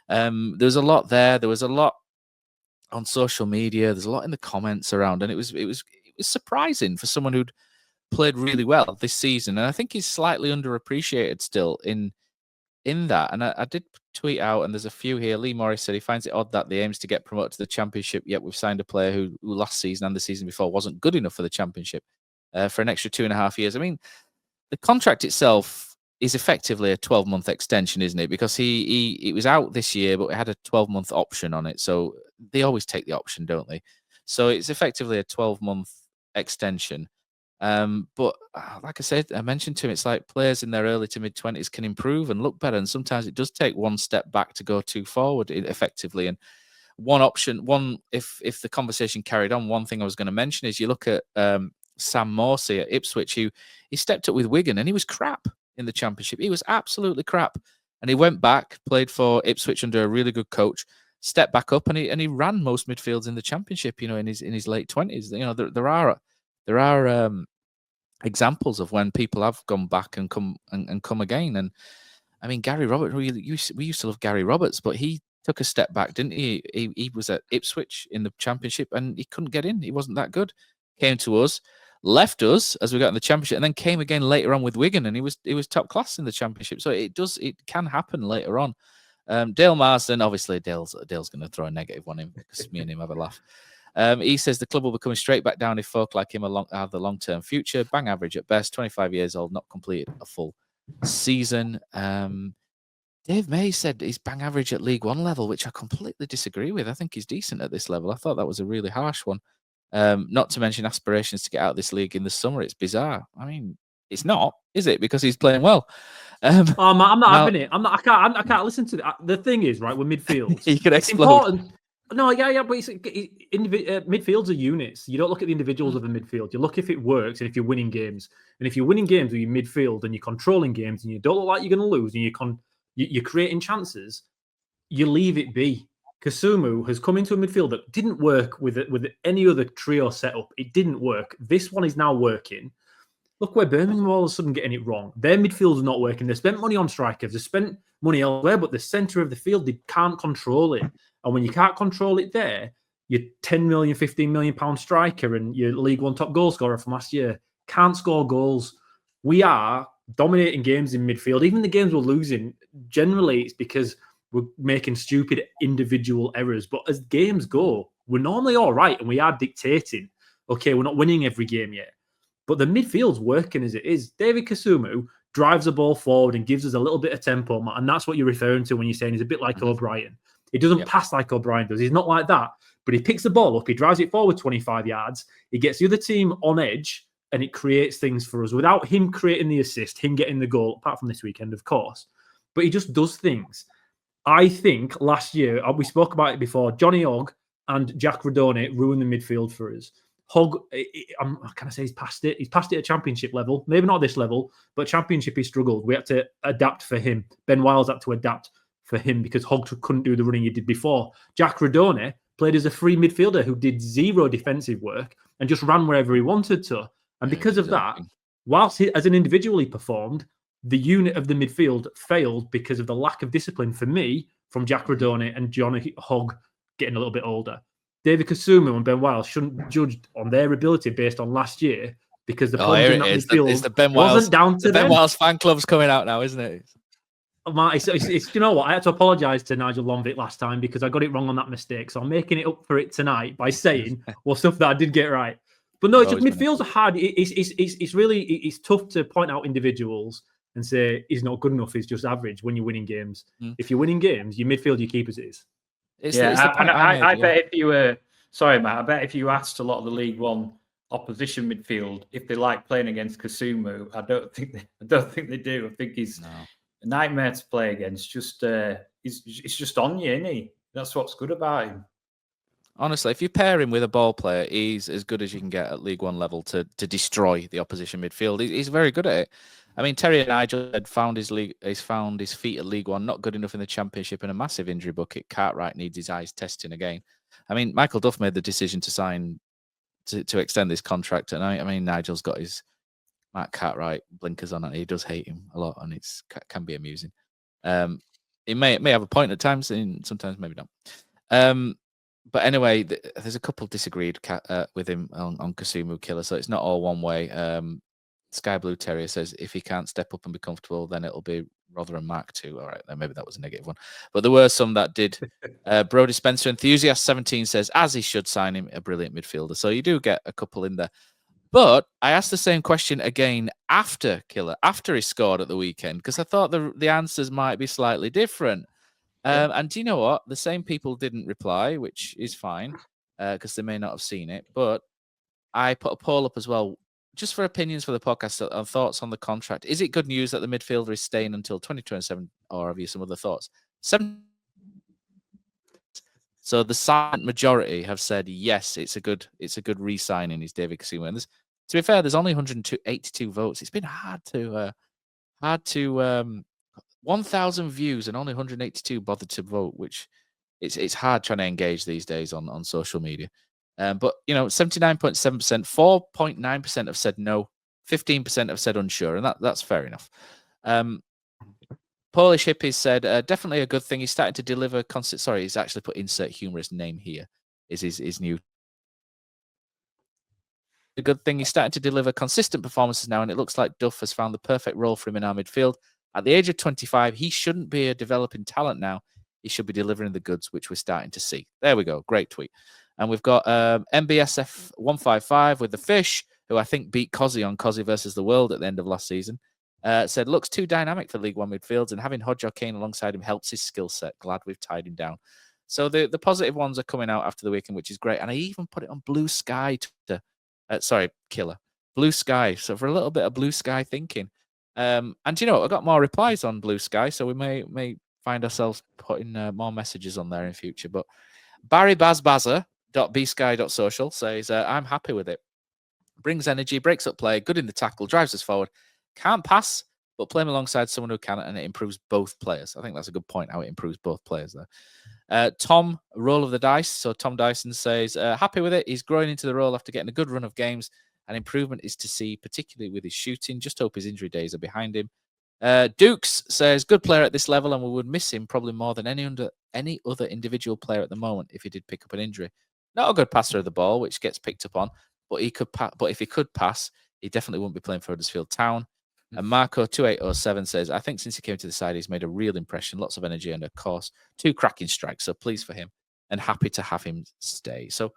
There was a lot there. There was a lot on social media. There's a lot in the comments around, and it was surprising for someone who'd played really well this season. And I think he's slightly underappreciated still in that. And I did tweet out, and there's a few here. Lee Morris said he finds it odd that the aims to get promoted to the Championship, yet we've signed a player who last season and the season before wasn't good enough for the Championship for an extra 2.5 years. I mean, the contract itself is effectively a 12-month extension, isn't it? Because he was out this year, but it had a 12-month option on it. So they always take the option, don't they? So it's effectively a 12-month extension. But like I said, I mentioned to him, it's like players in their early to mid-20s can improve and look better. And sometimes it does take one step back to go too forward effectively. And if the conversation carried on, one thing I was going to mention is you look at Sam Morsey at Ipswich, who he stepped up with Wigan and he was crap in the Championship. He was absolutely crap. And he went back, played for Ipswich under a really good coach, stepped back up, and he ran most midfields in the Championship, in his late 20s. There are examples of when people have gone back and come again. And I mean, Gary Roberts, we used to love Gary Roberts, but he took a step back, didn't he? He was at Ipswich in the Championship and he couldn't get in. He wasn't that good. Came to us, left us as we got in the Championship, and then came again later on with Wigan, and he was top class in the Championship. So it can happen later on. Dale Marsden, obviously Dale's going to throw a negative one in because me and him have a laugh. He says the club will be coming straight back down if folk like him have the long-term future. Bang average at best, 25 years old, not completed a full season. Dave May said he's bang average at League One level, which I completely disagree with. I think he's decent at this level. I thought that was a really harsh one. Not to mention aspirations to get out of this league in the summer. It's bizarre. I mean, it's not, is it? Because he's playing well. I'm not having it. I can't listen to that. The thing is, right, with midfield, you could explode. Important. No, yeah, but midfields are units. You don't look at the individuals of a midfield. You look if it works and if you're winning games. And if you're winning games with your midfield and you're controlling games and you don't look like you're going to lose and you're creating chances, you leave it be. Kasumu has come into a midfield that didn't work with any other trio setup. It didn't work. This one is now working. Look where Birmingham all of a sudden getting it wrong. Their midfield is not working. They spent money on strikers. They spent money elsewhere, but the centre of the field, they can't control it. And when you can't control it there, your 10 million, 15 million pound striker and your League One top goal scorer from last year can't score goals. We are dominating games in midfield. Even the games we're losing, generally it's because we're making stupid individual errors. But as games go, we're normally all right and we are dictating. Okay, we're not winning every game yet. But the midfield's working as it is. David Kasumu drives the ball forward and gives us a little bit of tempo. And that's what you're referring to when you're saying he's a bit like O'Brien. He doesn't pass like O'Brien does. He's not like that. But he picks the ball up. He drives it forward 25 yards. He gets the other team on edge and it creates things for us without him creating the assist, him getting the goal, apart from this weekend, of course. But he just does things. I think last year, we spoke about it before, Johnny Ogg and Jack Rodone ruined the midfield for us. Hogg, can I say he's passed it? He's passed it at Championship level. Maybe not this level, but Championship he struggled. We had to adapt for him. Ben Wiles had to adapt for him because Hogg couldn't do the running he did before. Jack Rodone played as a free midfielder who did zero defensive work and just ran wherever he wanted to. And because of that, whilst he, as an individual he performed, the unit of the midfield failed because of the lack of discipline for me from Jack Rodone and Johnny Hogg getting a little bit older. David Kasumu and Ben Wiles shouldn't judge on their ability based on last year because the problems in that midfield it's the Ben Wiles, wasn't down to them. Ben Wiles fan club's coming out now, isn't it? You know what? I had to apologise to Nigel Lonvick last time because I got it wrong on that mistake. So I'm making it up for it tonight by saying stuff that I did get right. But no, it's just midfield's hard. It's really tough to point out individuals and say he's not good enough. He's just average when you're winning games. If you're winning games, your midfield, you keep as it is. I bet if you were Matt, I bet if you asked a lot of the League One opposition midfield if they like playing against Kasumu, I don't think they do. I think he's a nightmare to play against. Just it's just on you, isn't he? That's what's good about him. Honestly, if you pair him with a ball player, he's as good as you can get at League One level to destroy the opposition midfield. He's very good at it. I mean, Terry and Nigel had found his feet at League One, not good enough in the Championship, and a massive injury bucket. Cartwright needs his eyes testing again. I mean, Michael Duff made the decision to sign to extend this contract, and I mean, Nigel's got his Matt Cartwright blinkers on, and he does hate him a lot, and it can be amusing. He may have a point at times, and sometimes maybe not. But anyway, there's a couple disagreed with him on Kasumu Killer, so it's not all one way. Sky Blue Terrier says if he can't step up and be comfortable, then it'll be Rotherham Mark II. All right, then maybe that was a negative one. But there were some that did. Brody Spencer Enthusiast 17 says, as he should sign him, a brilliant midfielder. So you do get a couple in there. But I asked the same question again after he scored at the weekend, because I thought the answers might be slightly different. And do you know what? The same people didn't reply, which is fine, because they may not have seen it. But I put a poll up as well, just for opinions for the podcast and thoughts on the contract. Is it good news that the midfielder is staying until 2027, or have you some other thoughts? So the silent majority have said yes, it's a good re-signing is David Kasumu. And to be fair, there's only 182 votes. It's been hard to 1,000 views and only 182 bothered to vote, which it's hard trying to engage these days on social media. But 79.7%, 4.9% have said no, 15% have said unsure, and that's fair enough. Polish Hippies said, definitely a good thing. He's starting to deliver sorry, he's actually put insert humorous name here, is his new. A good thing. He's starting to deliver consistent performances now, and it looks like Duff has found the perfect role for him in our midfield. At the age of 25, he shouldn't be a developing talent now. He should be delivering the goods, which we're starting to see. There we go. Great tweet. And we've got MBSF 155 with the Fish, who I think beat Cozzy on Cozzy versus the World at the end of last season. Said, looks too dynamic for League One midfields, and having Hodge or Kane alongside him helps his skill set. Glad we've tied him down. So the positive ones are coming out after the weekend, which is great. And I even put it on Blue Sky Twitter. Killer. Blue Sky. So for a little bit of Blue Sky thinking. And I got more replies on Blue Sky, so we may find ourselves putting more messages on there in future. But Barry Bazbaza.bsky.social says, I'm happy with it. Brings energy, breaks up play, good in the tackle, drives us forward. Can't pass, but play him alongside someone who can, and it improves both players. I think that's a good point, how it improves both players there. Tom, roll of the dice. So Tom Dyson says, happy with it. He's growing into the role after getting a good run of games, and improvement is to see, particularly with his shooting. Just hope his injury days are behind him. Dukes says, good player at this level, and we would miss him probably more than any other individual player at the moment if he did pick up an injury. Not a good passer of the ball, which gets picked up on, but if he could pass, he definitely wouldn't be playing for Huddersfield Town. And Marco2807 says, I think since he came to the side, he's made a real impression. Lots of energy and, of course, 2 cracking strikes. So pleased for him and happy to have him stay. So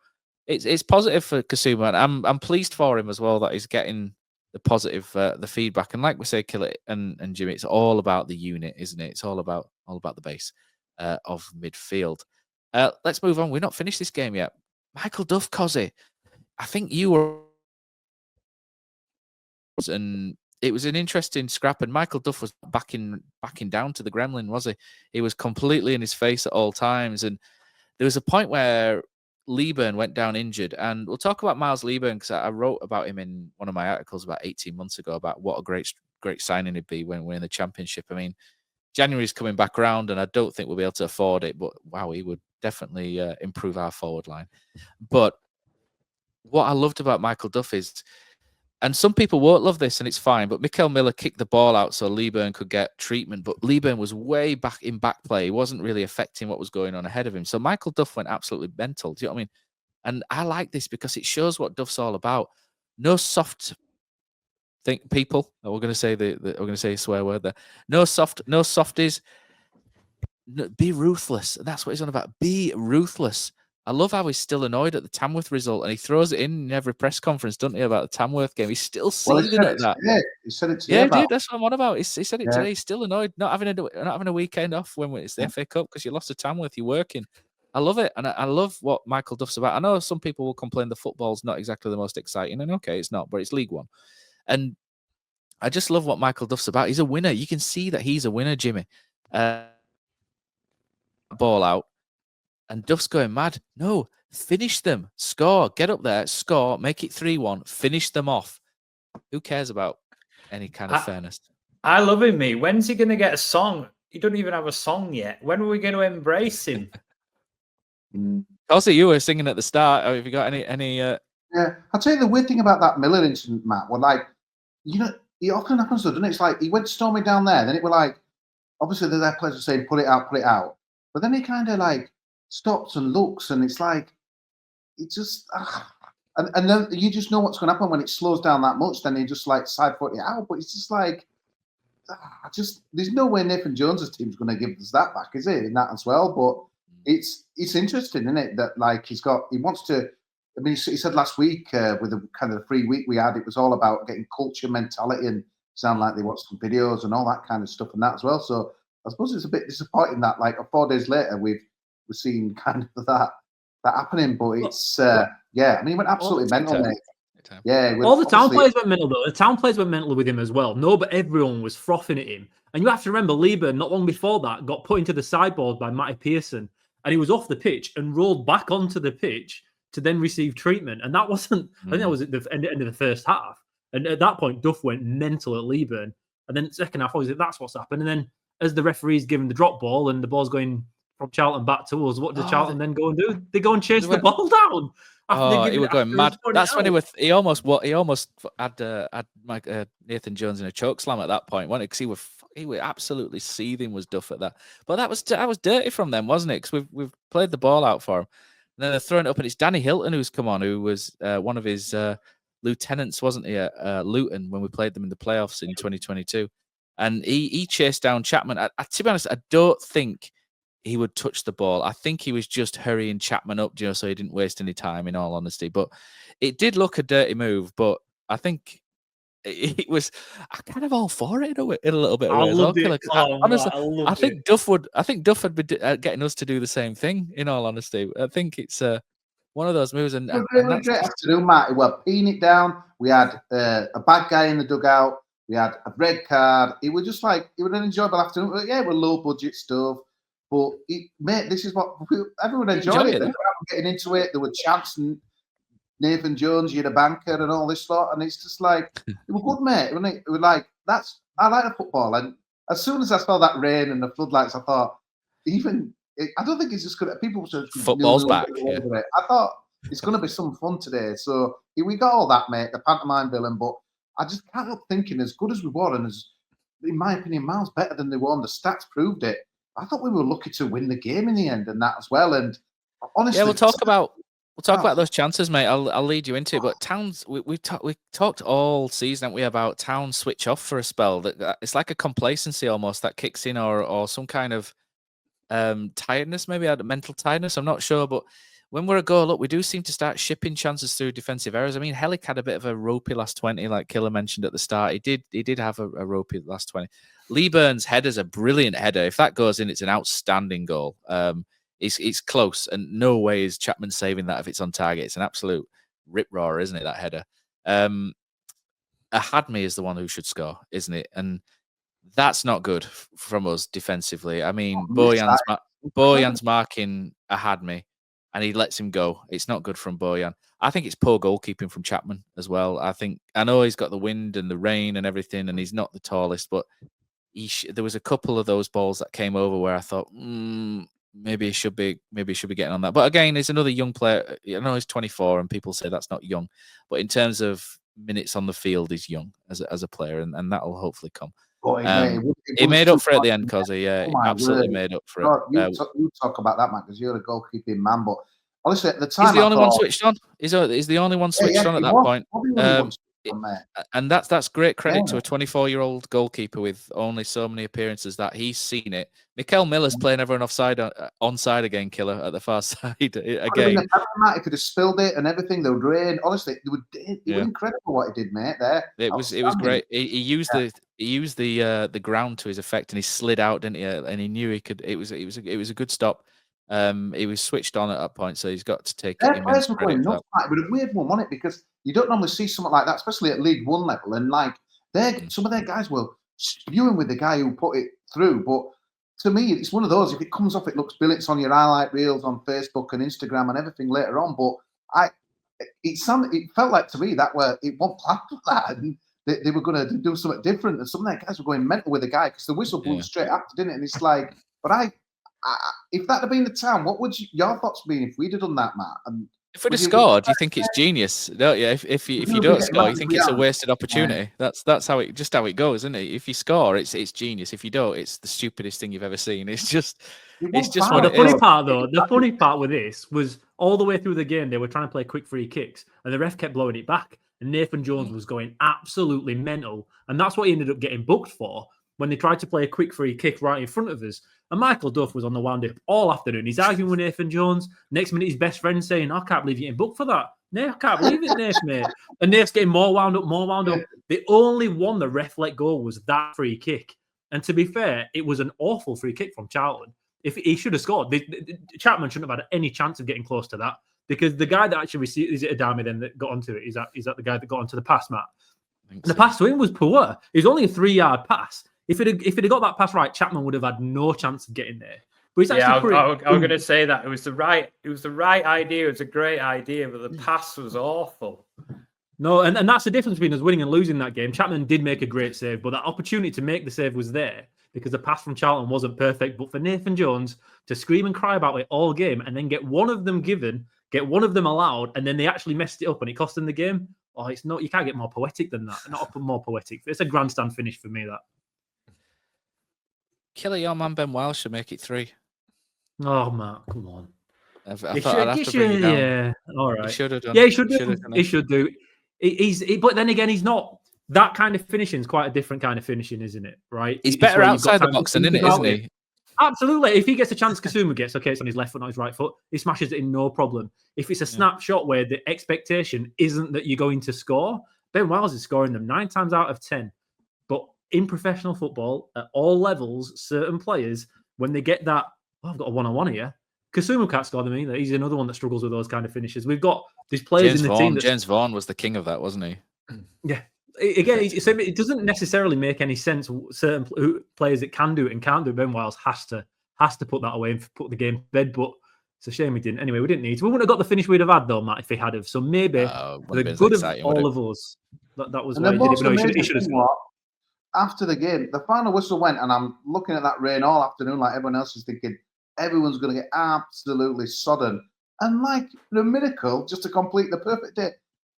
it's positive for Kasumu, and I'm pleased for him as well that he's getting the positive the feedback. And like we say, Killer and Jimmy, it's all about the unit, isn't it? It's all about the base of midfield. Let's move on. We're not finished this game yet. Michael Duff, Cozzy, I think you were, and it was an interesting scrap, and Michael Duff was backing down to the gremlin, was he? He was completely in his face at all times, and there was a point where Leeburn went down injured, and we'll talk about Miles Leeburn because I wrote about him in one of my articles about 18 months ago about what a great signing he'd be when we're in the Championship. I mean, January's coming back around, and I don't think we'll be able to afford it, but wow, he would definitely improve our forward line. But what I loved about Michael Duff is, and some people won't love this, and it's fine, but Mikael Miller kicked the ball out so Leeburn could get treatment, but Leeburn was way back in back play. He wasn't really affecting what was going on ahead of him. So Michael Duff went absolutely mental. Do you know what I mean? And I like this because it shows what Duff's all about. No soft people. We're going to say we're going to say a swear word there. No softies. No, be ruthless. And that's what he's on about. Be ruthless. I love how he's still annoyed at the Tamworth result, and he throws it in every press conference, doesn't he, about the Tamworth game? He's still seething at that. Yeah, he said it today. Yeah, dude, that's what I'm on about. He said it today. He's still annoyed, not having a weekend off when it's the FA Cup because you lost to Tamworth. You're working. I love it, and I love what Michael Duff's about. I know some people will complain the football's not exactly the most exciting, and okay, it's not, but it's League One, and I just love what Michael Duff's about. He's a winner. You can see that he's a winner, Jimmy. Ball out, and Duff's going mad. No. Finish them. Score. Get up there. Score. Make it 3-1. Finish them off. Who cares about any kind of fairness? I love him, me. When's he going to get a song? He don't even have a song yet. When are we going to embrace him? Also, you were singing at the start. Have you got any? Yeah, I'll tell you the weird thing about that Miller incident, Matt. Well, like, it often happens, doesn't it? It's like he went storming down there. Then it were like, obviously, their players were saying, "Put it out, put it out." But then he kind of like stops and looks, and it's like. It just and then you just know what's going to happen when it slows down that much. Then they just like side foot it out, but it's just like there's no way Nathan Jones's team's going to give us that back, is it? In that as well, but it's interesting, isn't it? That like he wants to I mean, he said last week with the kind of the free week we had, it was all about getting culture, mentality, and sound like they watched some videos and all that kind of stuff and that as well. So I suppose it's a bit disappointing that like 4 days later we're seeing kind of that happening. But it's I mean, he went absolutely mental, mate. Yeah, all the town players went mental though. The town players went mental with him as well. No, but everyone was frothing at him. And you have to remember, Lieber, not long before that, got put into the sideboard by Matty Pearson, and he was off the pitch and rolled back onto the pitch to then receive treatment. And that wasn't, I think that was at the end of the first half. And at that point, Duff went mental at Lieber. And then second half, obviously, that's what's happened. And then as the referee's given the drop ball and the ball's going from Charlton back to us, what did Charlton then go and do? They go and chase the ball down. He was going mad. That's when he almost had Nathan Jones in a choke slam at that point, wasn't it? Because he was absolutely seething, was Duff at that. But that was dirty from them, wasn't it? Because we've played the ball out for him. And then they're throwing it up, and it's Danny Hilton who's come on, who was one of his lieutenants, wasn't he, at Luton when we played them in the playoffs in 2022. And he chased down Chapman. To be honest, I don't think he would touch the ball. I think he was just hurrying Chapman up, so he didn't waste any time, in all honesty. But it did look a dirty move, but I think it was kind of all for it in a little bit. Honestly, I think Duff would be getting us to do the same thing, in all honesty. I think it's one of those moves. And great afternoon, Matt. Well, peeing it down. We had a bad guy in the dugout. We had a red card. It was just like, it was an enjoyable afternoon. Yeah, we're low budget stuff. But, mate, this is what everyone enjoyed it. They were getting into it. There were chants and Nathan Jones, you're a banker and all this lot. And it's just like, it was good, mate. It was like, I like the football. And as soon as I saw that rain and the floodlights, I thought, I don't think it's just going to, people should. Football's back. Yeah. I thought it's going to be some fun today. So we got all that, mate, the pantomime villain. But I just can't help thinking, as good as we were, and as, in my opinion, miles better than they were, and the stats proved it. I thought we were lucky to win the game in the end, and that as well. And honestly, yeah, we'll talk about those chances, mate. I'll lead you into it. But Towns, we talked all season, haven't we, about Towns switch off for a spell. That it's like a complacency almost that kicks in, or some kind of tiredness, maybe mental tiredness. I'm not sure, but when we're a goal up, we do seem to start shipping chances through defensive errors. I mean, Helic had a bit of a ropey last 20, like Killer mentioned at the start. He did have a ropey last 20. Lee Burns' header's a brilliant header. If that goes in, it's an outstanding goal. It's close, and no way is Chapman saving that if it's on target. It's an absolute rip roar, isn't it, that header? Ahadmi is the one who should score, isn't it? And that's not good from us defensively. I mean, Bojan's marking Ahadmi, and he lets him go. It's not good from Bojan. I think it's poor goalkeeping from Chapman as well. I know he's got the wind and the rain and everything, and he's not the tallest, but there was a couple of those balls that came over where I thought, maybe he should be getting on that. But again, he's another young player. I know he's 24, and people say that's not young, but in terms of minutes on the field, he's young as a player, and that'll hopefully come. He made up for it at the end, Cozzy. Yeah, absolutely made up for it. You talk about that, Matt, because you're a goalkeeping man. But honestly, at the time, he's the only one switched on. He's the only one switched on at that point. And that's great credit to a 24-year-old goalkeeper with only so many appearances that he's seen it. Mikel Miller's playing everyone onside again, Killer, at the far side again. He could have spilled it and everything. The rain, honestly, it was incredible what he did, mate. There, it was great. He used the ground to his effect, and he slid out, didn't he? And he knew he could. It was a good stop. He was switched on at that point, so he's got to take it. It was a weird one, wasn't it? Because you don't normally see something like that, especially at League One level. And like, some of their guys were spewing with the guy who put it through. But to me, it's one of those. If it comes off, it looks brilliant. It's on your highlight reels on Facebook and Instagram and everything later on. But it felt like to me that it wasn't planned for that, and they were going to do something different. And some of their guys were going mental with the guy because the whistle blew straight after, didn't it? And it's like, but if that had been the time, what would your thoughts be if we'd have done that, Matt? And if we'd have scored, you think it's genius, don't you? If you don't score, you think it's a wasted opportunity. That's how it goes, isn't it? If you score, it's genius. If you don't, it's the stupidest thing you've ever seen. It's just what the funny part though. The funny part with this was all the way through the game they were trying to play quick free kicks, and the ref kept blowing it back, and Nathan Jones was going absolutely mental, and that's what he ended up getting booked for when they tried to play a quick free kick right in front of us. And Michael Duff was on the wound up all afternoon. He's arguing with Nathan Jones. Next minute, his best friend saying, I can't believe you're getting booked for that. Nath, I can't believe it, Nath, mate. And Nath's getting more wound up. The only one the ref let go was that free kick. And to be fair, it was an awful free kick from Charlton. If he should have scored, Chapman shouldn't have had any chance of getting close to that, because the guy that actually received, is it Adami then that got onto it? Is that the guy that got onto the pass, Matt? The pass to him was poor. It was only a 3-yard pass. If it had got that pass right, Chapman would have had no chance of getting there. But I was going to say that it was the right idea. It was a great idea, but the pass was awful. No, and that's the difference between us winning and losing that game. Chapman did make a great save, but that opportunity to make the save was there because the pass from Charlton wasn't perfect. But for Nathan Jones to scream and cry about it all game and then get one of them given, get one of them allowed, and then they actually messed it up and it cost them the game. Oh, it's not. You can't get more poetic than that. Not more poetic. It's a grandstand finish for me. That. Killer, your man Ben Wiles should make it 3. Oh, Matt, come on. I thought I'd have to bring it down. Yeah, all right. He should have done. Yeah, he should do. He should do. But then again, he's not. That kind of finishing is quite a different kind of finishing, isn't it? Right? He's better outside the box than in it, isn't he? Absolutely. If he gets a chance, Kasumu gets, okay, it's on his left foot, not his right foot. He smashes it in, no problem. If it's a snapshot where the expectation isn't that you're going to score, Ben Wiles is scoring them 9 times out of 10. But in professional football, at all levels, certain players, when they get that, I've got a one-on-one here. Kasumu can't score them either. He's another one that struggles with those kind of finishes. We've got these players in the team. James Vaughan was the king of that, wasn't he? Yeah. Again, it doesn't necessarily make any sense. Certain players that can do it and can't do it. Ben Wiles has to put that away and put the game to bed. But it's a shame we didn't. Anyway, we didn't need to. We wouldn't have got the finish we'd have had though, Matt, if he had have. So maybe the good of all of us. That was why he did it. But no, he should have scored. After the game, the final whistle went, and I'm looking at that rain all afternoon, like everyone else is thinking, everyone's going to get absolutely sodden. And like a miracle, just to complete the perfect day,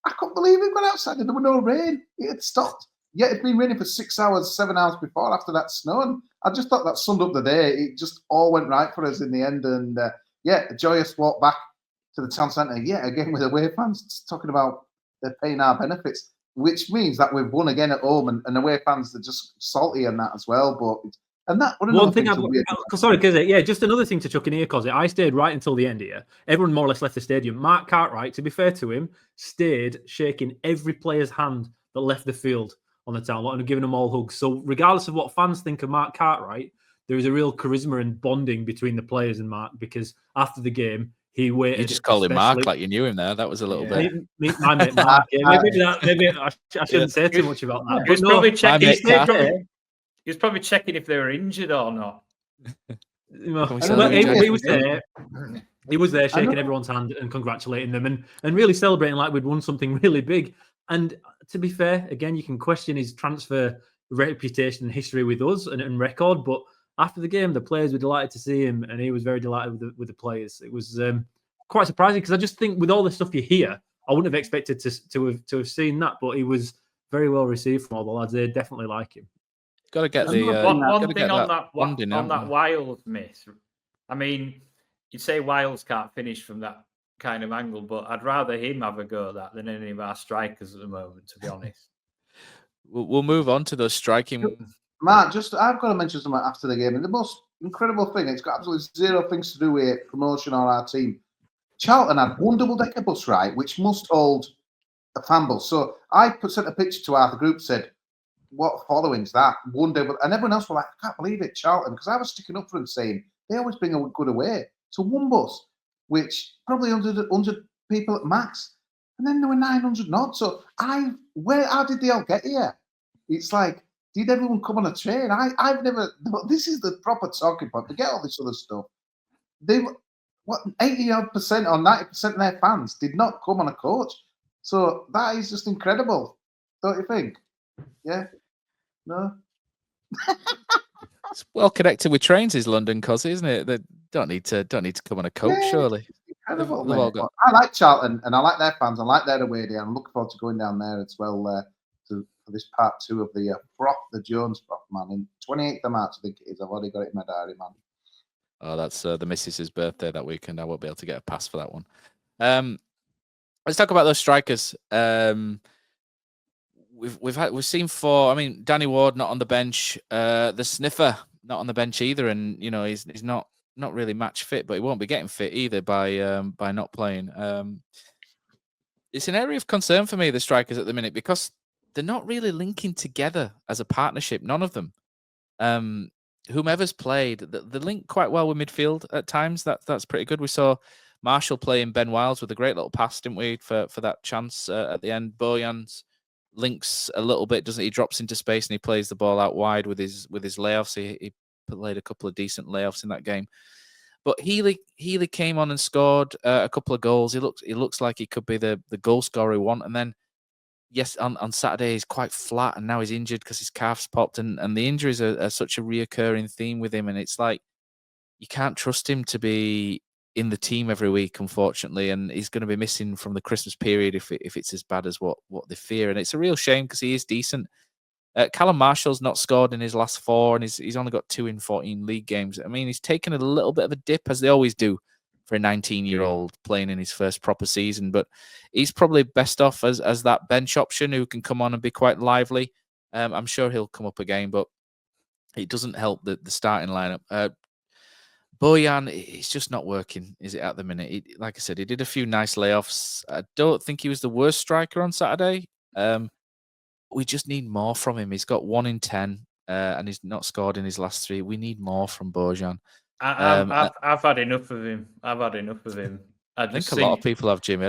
I couldn't believe it got outside and there was no rain. It had stopped. Yeah, it'd been raining for 6 hours, 7 hours before after that snow. And I just thought that summed up the day. It just all went right for us in the end. And a joyous walk back to the town centre. Yeah, again with away fans talking about they're paying our benefits, which means that we've won again at home, and away fans are just salty on that as well. But and that one thing sorry, because just another thing to chuck in here, because I stayed right until the end here. Everyone more or less left the stadium. Mark Cartwright, to be fair to him, stayed shaking every player's hand that left the field on the town lot and giving them all hugs. So regardless of what fans think of Mark Cartwright, there is a real charisma and bonding between the players and Mark, because after the game, he waited. You just called him Mark like you knew him there. That was a little bit. I met Mark. Maybe I shouldn't say too much about that. He was probably checking. He was probably checking if they were injured or not. He was there shaking everyone's hand and congratulating them and really celebrating like we'd won something really big. And to be fair, again, you can question his transfer reputation and history with us and record, but after the game, the players were delighted to see him, and he was very delighted with the players. It was quite surprising, because I just think with all the stuff you hear, I wouldn't have expected to have seen that, but he was very well received from all the lads. They definitely like him. Got to get the one thing on that Wiles miss. I mean, you'd say Wiles can't finish from that kind of angle, but I'd rather him have a go at that than any of our strikers at the moment, to be honest. We'll move on to those striking. Matt, I've got to mention something after the game, and the most incredible thing, it's got absolutely zero things to do with promotion or our team. Charlton had one double-decker bus, right, which must hold a fan bus. So I sent a picture to Arthur Group, said, what following's that? One double, and everyone else were like, I can't believe it, Charlton, because I was sticking up for them saying they always bring a good away. So one bus, which probably 100 people at max, and then there were 900 not. So how did they all get here? It's like, did everyone come on a train? I've never. This is the proper talking point. Forget all this other stuff. 80% or 90% of their fans did not come on a coach. So that is just incredible, don't you think? Yeah. No. It's well connected with trains, is London, cos, isn't it? They don't need to come on a coach, surely. Incredible. I like Charlton, and I like their fans. I like their away day. I'm looking forward to going down there as well for this part 2 of the the Jones Prof, man. In 28th of March, I think it is. I've already got it in my diary, man. Oh, that's the missus's birthday that weekend. I won't be able to get a pass for that one. Let's talk about those strikers. We've seen 4. I mean, Danny Ward not on the bench. The sniffer not on the bench either, and he's not really match fit, but he won't be getting fit either by not playing. it's an area of concern for me, the strikers at the minute, because they're not really linking together as a partnership. None of them. Whomever's played, they link quite well with midfield at times. That's pretty good. We saw Marshall playing Ben Wiles with a great little pass, didn't we, for that chance at the end. Bojan's links a little bit, doesn't he? He drops into space and he plays the ball out wide with his layoffs. He played a couple of decent layoffs in that game. But Healy came on and scored a couple of goals. He looks like he could be the goal scorer we want. And then, yes, on Saturday he's quite flat, and now he's injured because his calf's popped, and the injuries are such a reoccurring theme with him. And it's like you can't trust him to be in the team every week, unfortunately, and he's going to be missing from the Christmas period if it's as bad as what they fear. And it's a real shame because he is decent. Callum Marshall's not scored in his last 4, and he's only got 2 in 14 league games. I mean, he's taken a little bit of a dip, as they always do for a 19-year-old playing in his first proper season. But he's probably best off as that bench option who can come on and be quite lively. I'm sure he'll come up again, but it doesn't help the starting lineup. Bojan, it's just not working, is it, at the minute? Like I said, he did a few nice layoffs. I don't think he was the worst striker on Saturday. We just need more from him. He's got 1 in 10, and he's not scored in his last 3. We need more from Bojan. I've had enough of him. I think a lot of people have, Jimmy.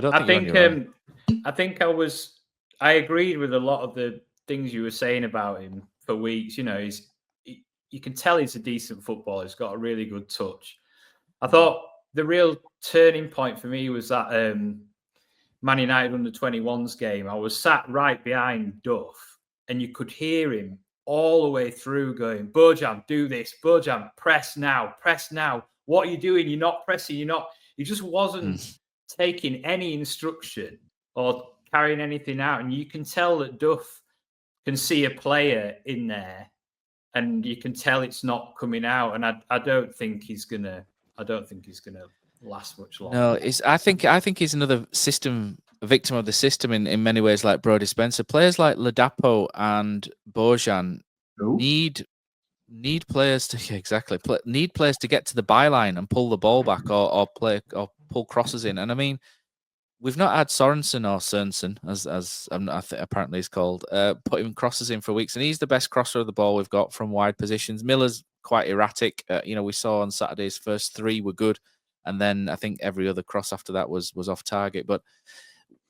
I agreed with a lot of the things you were saying about him for weeks. You know, you can tell he's a decent footballer. He's got a really good touch. I thought the real turning point for me was that Man United under-21s game. I was sat right behind Duff, and you could hear him all the way through going, Bojan, do this. Bojan, press now. What are you doing? You're not pressing. He just wasn't taking any instruction or carrying anything out. And you can tell that Duff can see a player in there, and you can tell it's not coming out. And I don't think he's gonna last much longer. No, I think he's another victim of the system in many ways, like Brodie Spencer. Players like Ladapo and Bojan need players to need players to get to the byline and pull the ball back or pull crosses in. And I mean, we've not had Sorensen or Sørensen, as apparently he's called, putting crosses in for weeks, and he's the best crosser of the ball we've got from wide positions. Miller's quite erratic. We saw on Saturday's first 3 were good, and then I think every other cross after that was off target. But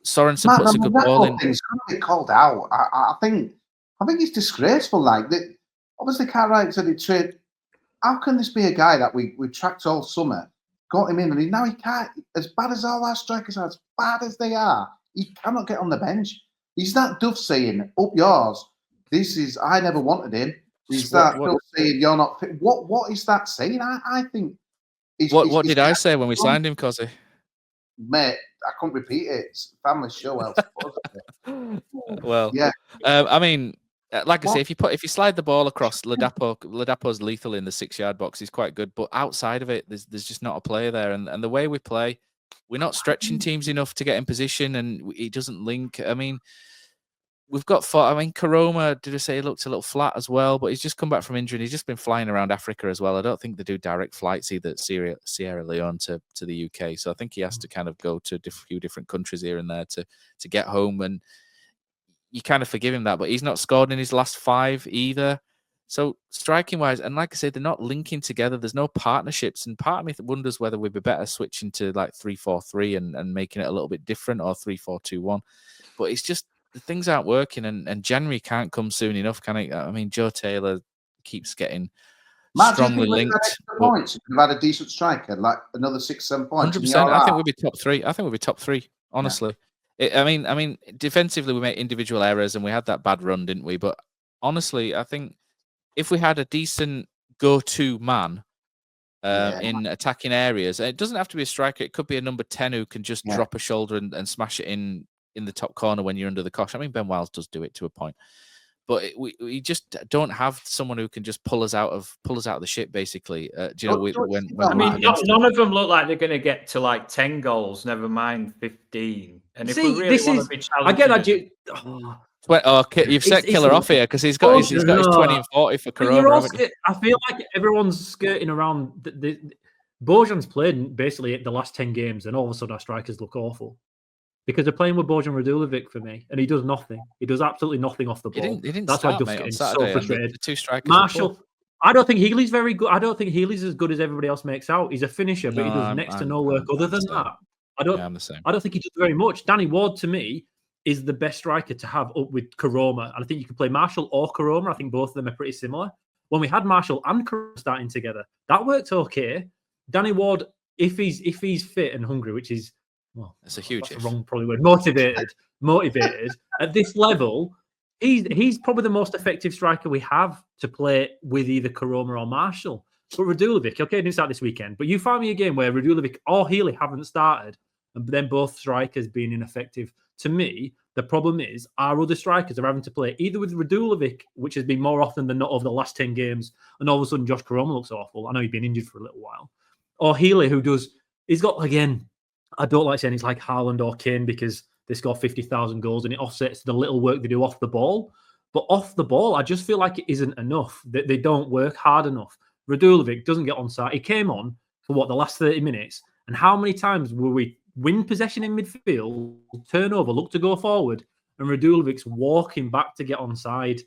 Sorensen puts a good ball in. He's going to be called out. I think it's disgraceful. Like that, obviously, Cartwright said it trade. How can this be a guy that we tracked all summer, got him in, and now he can't? As bad as all our strikers are, as bad as they are, he cannot get on the bench. He's that Duff saying, "Up yours." This is I never wanted him. He's that Duff saying, "You're not fit." What is that saying? I think. What did I say when we signed him, Cozzy? Mate, I couldn't repeat it. It's a family show. Well, yeah. I mean, like I say, if you slide the ball across, Ladapo's lethal in the 6-yard box. He's quite good, but outside of it, there's just not a player there. And the way we play, we're not stretching teams enough to get in position, and he doesn't link. I mean, we've got. Karoma, did I say he looked a little flat as well? But he's just come back from injury. And he's just been flying around Africa as well. I don't think they do direct flights either Sierra Leone to the UK. So I think he has to kind of go to a few different countries here and there to get home. And you kind of forgive him that, but he's not scored in his last 5 either. So striking wise, and like I said, they're not linking together. There's no partnerships, and part of me wonders whether we'd be better switching to like 3-4-3 and making it a little bit different, or 3-4-2-1. But it's just the things aren't working, and January can't come soon enough, can it? I mean, Joe Taylor keeps getting strongly linked. Points. You've had a decent striker, like another 6-7 points. 100%. I think we'd be top 3. I think we'd be top 3. Honestly. Yeah. I mean, defensively we made individual errors, and we had that bad run, didn't we? But honestly, I think if we had a decent go-to man in attacking areas, it doesn't have to be a striker. It could be a number 10 who can just drop a shoulder and smash it in the top corner when you're under the cosh. I mean, Ben Wiles does do it to a point, but we just don't have someone who can just pull us out of the ship, basically. None of them look like they're going to get to like 10 goals. Never mind 15. And if we really want to be challenging, I get that. You've set Killer off here because he's got his 20 and 40 for Corona. I feel like everyone's skirting around. Bojan's played basically the last 10 games, and all of a sudden our strikers look awful. because they're playing with Bojan Radulovic for me, and he does nothing. He does absolutely nothing off the ball. He didn't That's start, why Duff's mate, getting on so Saturday. frustrated. The two strikers. Marshall, I don't think Healy's very good. I don't think Healy's as good as everybody else makes out. He's a finisher, but he does next to no work other than that. I'm the same. I don't think he does very much. Danny Ward, to me, is the best striker to have up with Karoma. And I think you can play Marshall or Karoma. I think both of them are pretty similar. When we had Marshall and Karoma starting together, that worked okay. Danny Ward, if he's fit and hungry, which is, well, that's a huge that's the wrong probably word. Motivated at this level, he's probably the most effective striker we have to play with either Karoma or Marshall. But Radulovic, okay, didn't start this weekend. But you find me a game where Radulovic or Healy haven't started, and then both strikers being ineffective. To me, the problem is our other strikers are having to play either with Radulovic, which has been more often than not over the last 10 games, and all of a sudden Josh Karoma looks awful. I know he's been injured for a little while. Or Healy, he's got, again, I don't like saying he's like Haaland or Kane because they score 50,000 goals and it offsets the little work they do off the ball. But off the ball, I just feel like it isn't enough. They don't work hard enough. Radulovic doesn't get on side. He came on for the last 30 minutes. And how many times will we win possession in midfield, turn over, look to go forward, and Radulovic's walking back to get on side?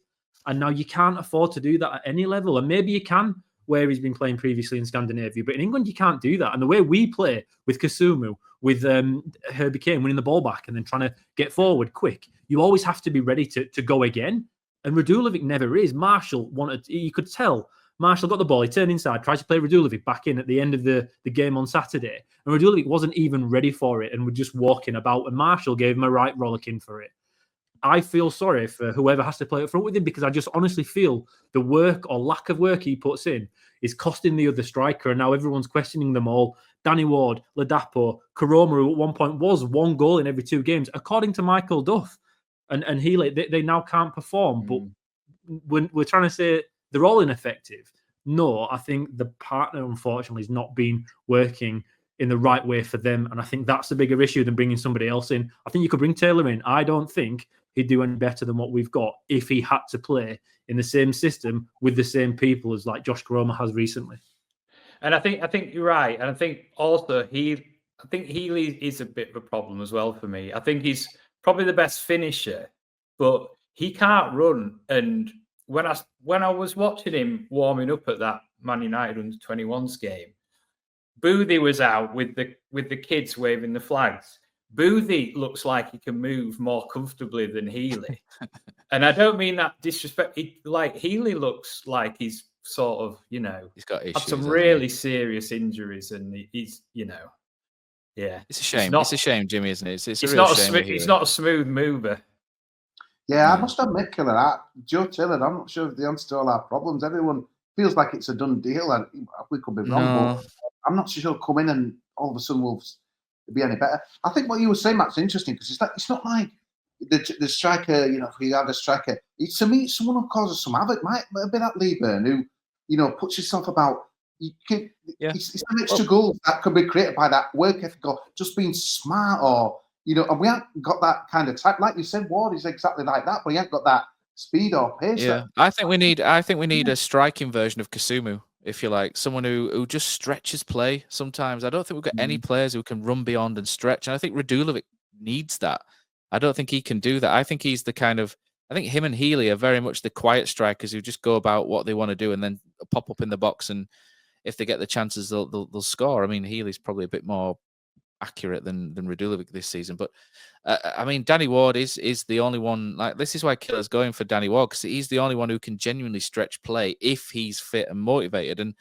And now you can't afford to do that at any level. And maybe you can, where he's been playing previously in Scandinavia. But in England, you can't do that. And the way we play with Kasumu, with Herbie Kane winning the ball back and then trying to get forward quick, you always have to be ready to go again. And Radulovic never is. Marshall you could tell, Marshall got the ball, he turned inside, tried to play Radulovic back in at the end of the game on Saturday. And Radulovic wasn't even ready for it and was just walking about. And Marshall gave him a right rollicking for it. I feel sorry for whoever has to play up front with him because I just honestly feel the work or lack of work he puts in is costing the other striker. And now everyone's questioning them all. Danny Ward, Ladapo, Karoma, who at one point was 1 goal in every 2 games, according to Michael Duff and Healy, they now can't perform. But when we're trying to say they're all ineffective, no, I think the partner, unfortunately, has not been working in the right way for them. And I think that's a bigger issue than bringing somebody else in. I think you could bring Taylor in. I don't think he'd do any better than what we've got if he had to play in the same system with the same people as like Josh Karoma has recently. And I think you're right. And I think also Healy is a bit of a problem as well for me. I think he's probably the best finisher, but he can't run. And when I was watching him warming up at that Man United under-21s game, Boothie was out with the kids waving the flags. Boothie looks like he can move more comfortably than Healy. And I don't mean that disrespect. Healy looks like he's sort of, he's got issues, had some really serious injuries, and he's, yeah. It's a shame. It's a shame, Jimmy, isn't it? It's a real not shame. he's not a smooth mover. Yeah, I must admit, Killer, Joe Taylor, I'm not sure if the answer to all our problems. Everyone feels like it's a done deal, and we could be wrong, but I'm not sure he'll come in and all of a sudden we'll be any better. I think what you were saying, Matt's interesting because it's not like the striker, if we have a striker, to me, it's someone who causes some havoc. Might be that Lee Byrne who, puts himself about. It's an extra goal that could be created by that work ethic or just being smart or, and we haven't got that kind of type. Like you said, Ward is exactly like that, but he hasn't got that speed or pace. Yeah, I think we need a striking version of Kasumu, if you like, someone who just stretches play sometimes. I don't think we've got any players who can run beyond and stretch, and I think Radulovic needs that. I don't think he can do that. I think he's the I think him and Healy are very much the quiet strikers who just go about what they want to do and then pop up in the box, and if they get the chances, they'll score. I mean, Healy's probably a bit more accurate than Radulovic this season, but I mean, Danny Ward is the only one. Like, this is why Killer's going for Danny Ward, because he's the only one who can genuinely stretch play if he's fit and motivated. And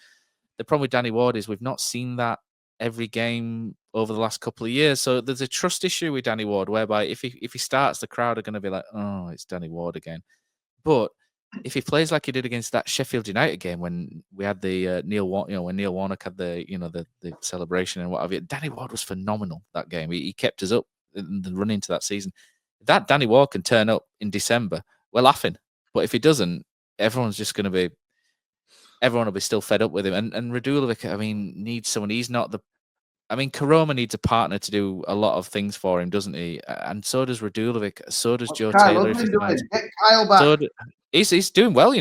the problem with Danny Ward is we've not seen that every game over the last couple of years. So there's a trust issue with Danny Ward, whereby if he starts, the crowd are going to be like, "Oh, it's Danny Ward again." But if he plays like he did against that Sheffield United game when we had the when Neil Warnock had the celebration and what have you, Danny Ward was phenomenal that game. He kept us up in the run into that season. If that Danny Ward can turn up in December, we're laughing. But if he doesn't, everyone will be still fed up with him. And Radulovic, I mean, needs someone. He's not the. I mean, Karoma needs a partner to do a lot of things for him, doesn't he? And so does Radulovic. So does Joe Taylor. Get Kyle back. He's doing well,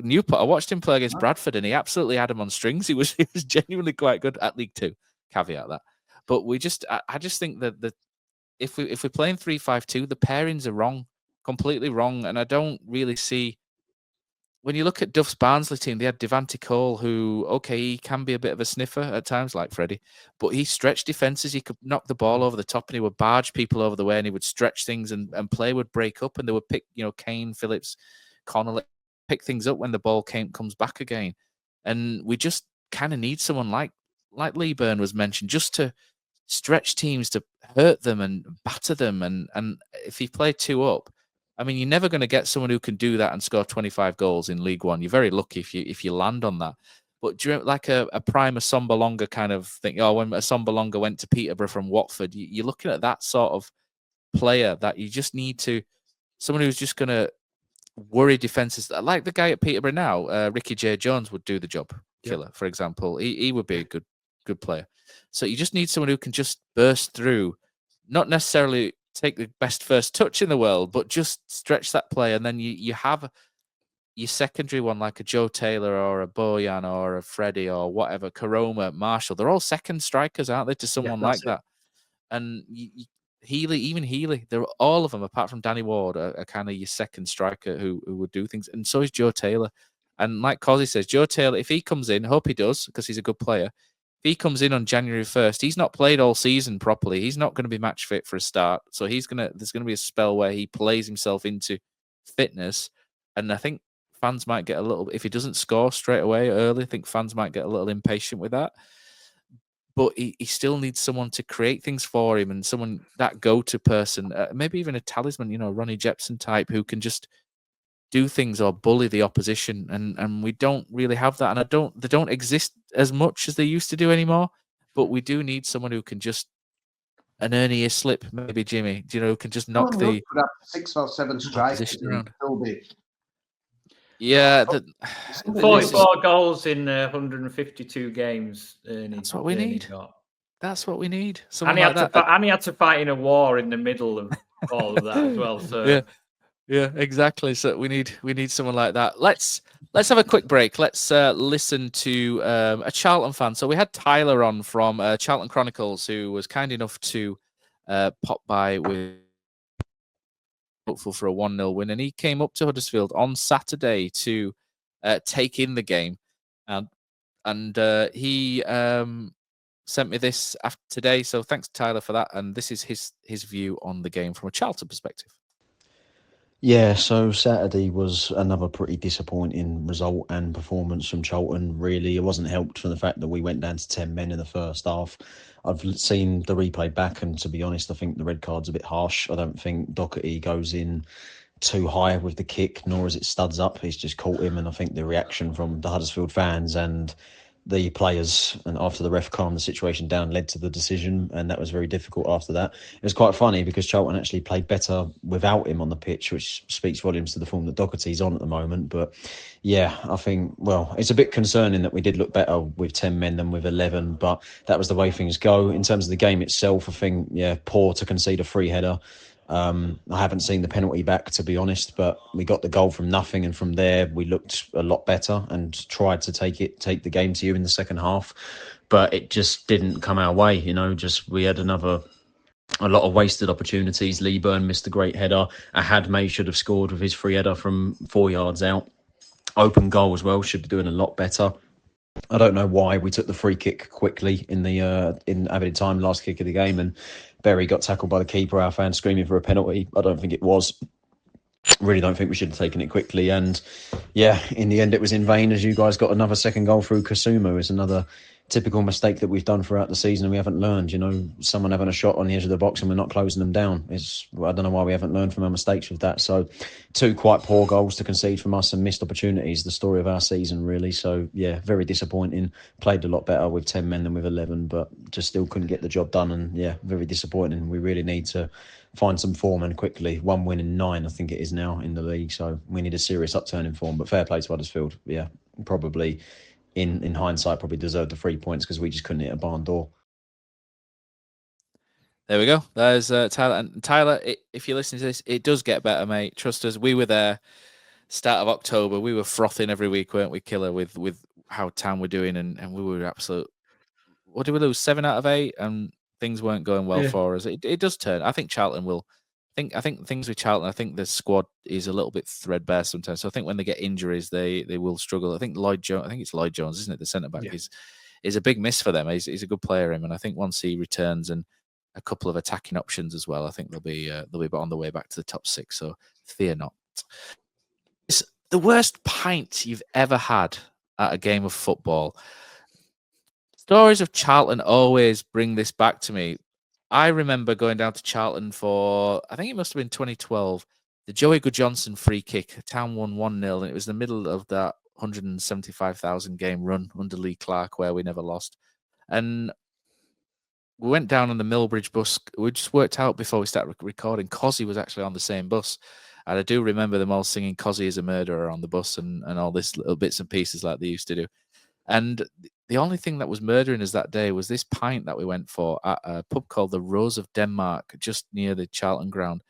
Newport. I watched him play against Bradford, and he absolutely had him on strings. He was genuinely quite good at League Two. Caveat that, but I just think that if we're playing 3-5-2, the pairings are wrong, completely wrong, and I don't really see. When you look at Duff's Barnsley team, they had Devante Cole, who, okay, he can be a bit of a sniffer at times, like Freddie, but he stretched defenses. He could knock the ball over the top, and he would barge people over the way, and he would stretch things, and play would break up, and they would pick, Kane, Phillips, Connolly, pick things up when the ball comes back again. And we just kind of need someone like Lee Byrne was mentioned, just to stretch teams, to hurt them and batter them. And if you play 2 up, I mean, you're never going to get someone who can do that and score 25 goals in League One. You're very lucky if you land on that. But do you remember, like a prime Assombalonga kind of thing? When Assombalonga went to Peterborough from Watford, you're looking at that sort of player that you just need to, someone who's just going to worry defenses. Like the guy at Peterborough now, Ricky J. Jones would do the job. Killer, for example. He would be a good player. So you just need someone who can just burst through, not necessarily take the best first touch in the world, but just stretch that play, and then you have your secondary one like a Joe Taylor or a Bojan or a Freddie or whatever, Karoma, Marshall. They're all second strikers, aren't they, to someone like that? And Healy, they're all of them, apart from Danny Ward, are kind of your second striker who would do things. And so is Joe Taylor. And like Cosy says, Joe Taylor, if he comes in, hope he does, because he's a good player. If he comes in on January 1st, he's not played all season properly. He's not going to be match fit for a start. So there's going to be a spell where he plays himself into fitness. And I think fans might get a little, if he doesn't score straight away early, I think fans might get a little impatient with that. But he still needs someone to create things for him, and someone, that go-to person, maybe even a talisman, Ronnie Jepson type, who can just do things or bully the opposition, and we don't really have that, and they don't exist as much as they used to do anymore. But we do need someone who can just, an Ernie Islip, maybe Jimmy, who can just knock the 6 or 7 strikers around. Yeah, 44 goals in 152 games. That's what we need. That's what we need. And he had to fight in a war in the middle of all of that as well. So yeah, exactly. So we need someone like that. Let's have a quick break. Let's listen to a Charlton fan. So we had Tyler on from Charlton Chronicles, who was kind enough to pop by with hopeful for a 1-0 win, and he came up to Huddersfield on Saturday to take in the game, and he sent me this after today. So thanks, Tyler, for that. And this is his view on the game from a Charlton perspective. Yeah, so Saturday was another pretty disappointing result and performance from Charlton. Really, it wasn't helped from the fact that we went down to 10 men in the first half. I've seen the replay back, and to be honest, I think the red card's a bit harsh. I don't think Doherty goes in too high with the kick, nor is it studs up. He's just caught him, and I think the reaction from the Huddersfield fans and the players, and after the ref calmed the situation down, led to the decision, and that was very difficult after that. It was quite funny because Charlton actually played better without him on the pitch, which speaks volumes to the form that Doherty's on at the moment. But yeah, I think, well, it's a bit concerning that we did look better with 10 men than with 11, but that was the way things go. In terms of the game itself, I think, yeah, poor to concede a free header. I haven't seen the penalty back, to be honest, but we got the goal from nothing, and from there we looked a lot better and tried to take the game to you in the second half, but it just didn't come our way. We had a lot of wasted opportunities. Lee Byrne missed a great header. May should have scored with his free header from 4 yards out. Open goal as well, should be doing a lot better. I don't know why we took the free kick quickly in added time, last kick of the game, and Berry got tackled by the keeper. Our fans screaming for a penalty. I don't think it was. Really don't think we should have taken it quickly. And yeah, in the end, it was in vain, as you guys got another second goal through Kasumu. It's another typical mistake that we've done throughout the season, and we haven't learned. Someone having a shot on the edge of the box and we're not closing them down. I don't know why we haven't learned from our mistakes with that. So 2 quite poor goals to concede from us and missed opportunities, the story of our season, really. So yeah, very disappointing. Played a lot better with 10 men than with 11, but just still couldn't get the job done. And yeah, very disappointing. We really need to find some form, and quickly. 1 win in 9, I think it is now, in the league. So we need a serious upturn in form. But fair play to Huddersfield. Yeah, probably in hindsight, probably deserved the 3 points because we just couldn't hit a barn door. There we go. There's Tyler. And Tyler, if you're listening to this, it does get better, mate. Trust us. We were there start of October. We were frothing every week, weren't we, Killer, with how Town were doing, and we were absolute. What did we lose? 7 out of 8, and things weren't going well for us. It does turn. I think Charlton will. I think things with Charlton. I think the squad is a little bit threadbare sometimes. So I think when they get injuries, they will struggle. I think Lloyd Jones. I think it's Lloyd Jones, isn't it? The centre back is a big miss for them. He's a good player, him, and I think once he returns and a couple of attacking options as well, I think they'll be on the way back to the top 6. So fear not. It's the worst pint you've ever had at a game of football. Stories of Charlton always bring this back to me. I remember going down to Charlton for, I think it must have been 2012, the Joey Goodjohnson free kick. Town won 1-0, and it was the middle of that 175,000 game run under Lee Clark where we never lost. And we went down on the Millbridge bus. We just worked out before we started recording. Cozzy was actually on the same bus. And I do remember them all singing Cozzy is a murderer on the bus and all this little bits and pieces like they used to do. And the only thing that was murdering us that day was this pint that we went for at a pub called the Rose of Denmark, just near the Charlton ground.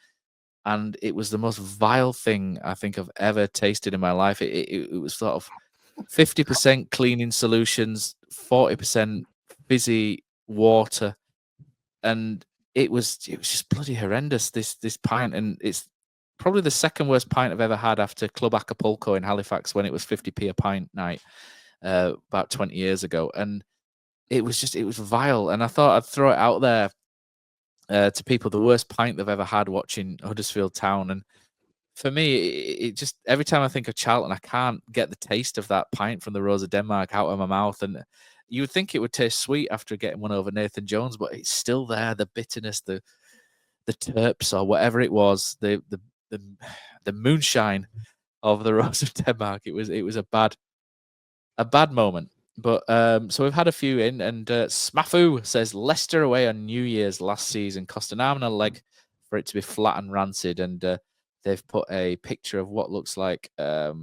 And it was the most vile thing I think I've ever tasted in my life. It was sort of 50% cleaning solutions, 40% fizzy water. And it was just bloody horrendous, this pint. And it's probably the second worst pint I've ever had after Club Acapulco in Halifax when it was 50p a pint night. About 20 years ago, and it was vile. And I thought I'd throw it out there to people, the worst pint they've ever had watching Huddersfield Town. And for me, it just, every time I think of Charlton, I can't get the taste of that pint from the Rose of Denmark out of my mouth. And you would think it would taste sweet after getting one over Nathan Jones, but it's still there, the bitterness, the terps or whatever it was, the moonshine of the Rose of Denmark. It was a bad moment. But so we've had a few in, and Smafu says Leicester away on New Year's last season cost an arm and a leg for it to be flat and rancid, and they've put a picture of what looks like a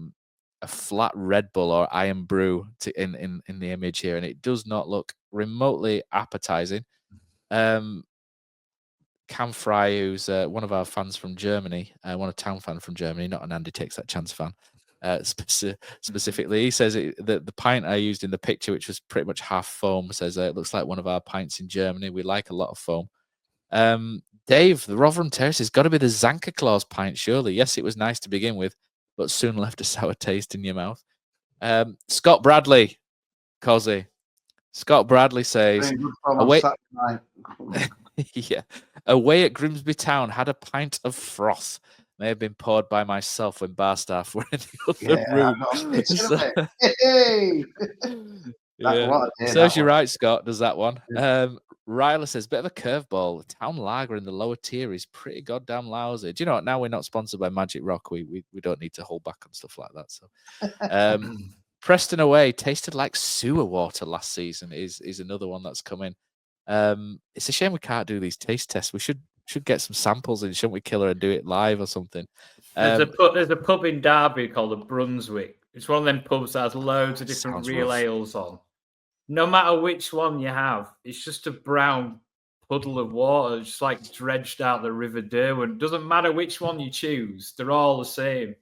flat Red Bull or Iron Brew in the image here, and it does not look remotely appetizing. Cam Fry, who's one of our fans from Germany, one of Town fan from Germany, not an Andy Takes That Chance fan, specifically, he says the pint I used in the picture, which was pretty much half foam, says it looks like one of our pints in Germany. We like a lot of foam. Dave, the Rotherham Terrace has got to be the Zanka Claus pint, surely. Yes, it was nice to begin with, but soon left a sour taste in your mouth. Scott Bradley, Cozzy. Scott Bradley says, away at Grimsby Town, had a pint of froth. May have been poured by myself when bar staff were in the other room. Serves you right, Scott, does that one. Ryla says, bit of a curveball. The Town lager in the lower tier is pretty goddamn lousy. Do you know what? Now we're not sponsored by Magic Rock. We don't need to hold back on stuff like that. So Preston away tasted like sewer water last season is another one that's come in. It's a shame we can't do these taste tests. We should get some samples in, shouldn't we, Killer, and do it live or something? There's a pub in Derby called the Brunswick. It's one of them pubs that has loads of different real ales on. No matter which one you have, it's just a brown puddle of water, just like dredged out the River Derwent. Doesn't matter which one you choose; they're all the same.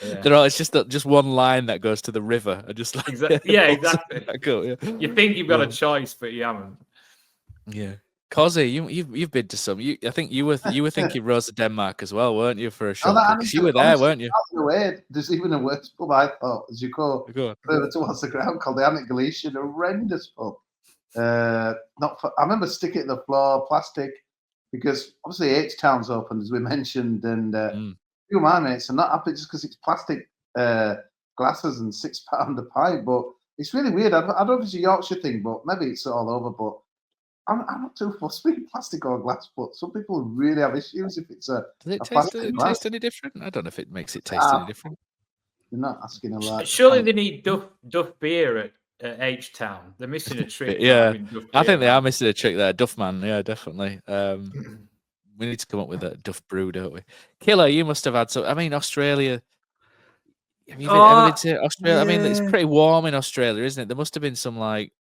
Yeah. It's just one line that goes to the river. Just like, exactly. Cool, yeah. You think you've got a choice, but you haven't. Yeah. Cozzy, you've been to some. I think you were thinking Rose of Denmark as well, weren't you? For a show, you were there, weren't you? There's even a worse pub, I thought, as you go further towards the ground, called the Amit Galician, a horrendous pub. I remember sticking it to the floor, plastic, because obviously H-Town's open, as we mentioned, and a few of my mates are not happy just because it's plastic glasses and £6 a pint. But it's really weird. I don't know if it's a Yorkshire thing, but maybe it's all over. But I'm not too fussed with plastic or glass, but some people really have issues if it's a. Does it taste any different? I don't know if it makes it taste any different. You're not asking a lot. Surely they need Duff beer at H-Town. They're missing a trick. Yeah, I think they are missing a trick there. Duffman, yeah, definitely. We need to come up with a Duff brew, don't we? Killer, you must have had some. I mean, Australia. Have you ever been to Australia? Yeah. I mean, it's pretty warm in Australia, isn't it? There must have been some like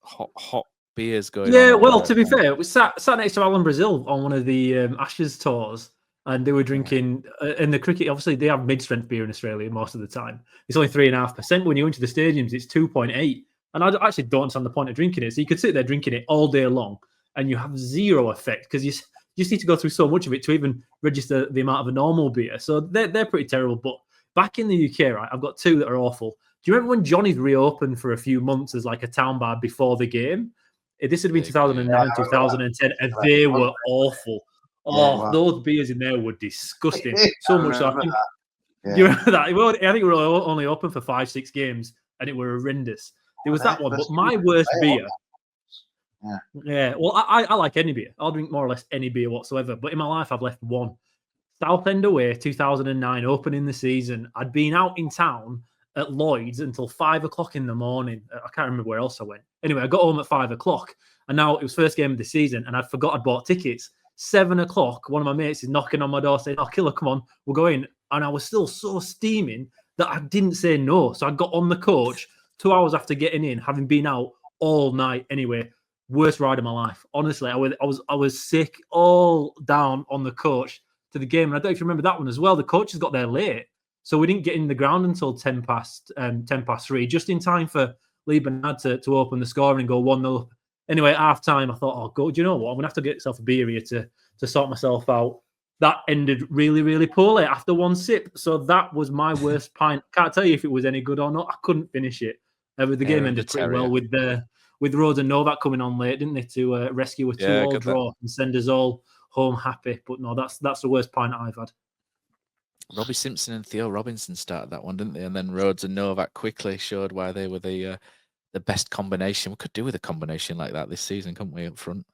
hot beers going on. Yeah, well, to be fair, we sat next to Alan Brazil on one of the Ashes tours, and they were drinking in the cricket. Obviously, they have mid-strength beer in Australia most of the time. It's only 3.5%. When you go into the stadiums, it's 2.8. And I actually don't understand the point of drinking it. So you could sit there drinking it all day long and you have zero effect because you just need to go through so much of it to even register the amount of a normal beer. So they're pretty terrible. But back in the UK, right, I've got two that are awful. Do you remember when Johnny's reopened for a few months as like a town bar before the game? This would have been 2009, 2010, and they were awful. Those beers in there were disgusting. So much so. Do you remember that? I think we were only open for 5-6 games, and it were horrendous. There was that one, but my worst beer. Yeah. Well, I like any beer. I'll drink more or less any beer whatsoever. But in my life, I've left one. Southend away, 2009, opening the season. I'd been out in town at Lloyd's until 5 o'clock in the morning. I can't remember where else I went. Anyway, I got home at 5 o'clock, and now it was first game of the season, and I forgot I'd bought tickets. 7 o'clock, one of my mates is knocking on my door saying, "Oh, Killer, come on, we'll go in." And I was still so steaming that I didn't say no. So I got on the coach 2 hours after getting in, having been out all night anyway. Worst ride of my life. Honestly, I was sick all down on the coach to the game. And I don't know if you remember that one as well. The coaches got there late. So we didn't get in the ground until 10 past 3, just in time for Lee Bernard to open the score and go 1-0. Anyway, at half time, I thought, do you know what? I'm going to have to get myself a beer here to sort myself out. That ended really, really poorly after one sip. So that was my worst pint. Can't tell you if it was any good or not. I couldn't finish it. The game ended pretty well with Rhodes and Novak coming on late, didn't they, to rescue a 2-2 draw and send us all home happy. But no, that's the worst pint I've had. Robbie Simpson and Theo Robinson started that one, didn't they? And then Rhodes and Novak quickly showed why they were the best combination. We could do with a combination like that this season, couldn't we, up front?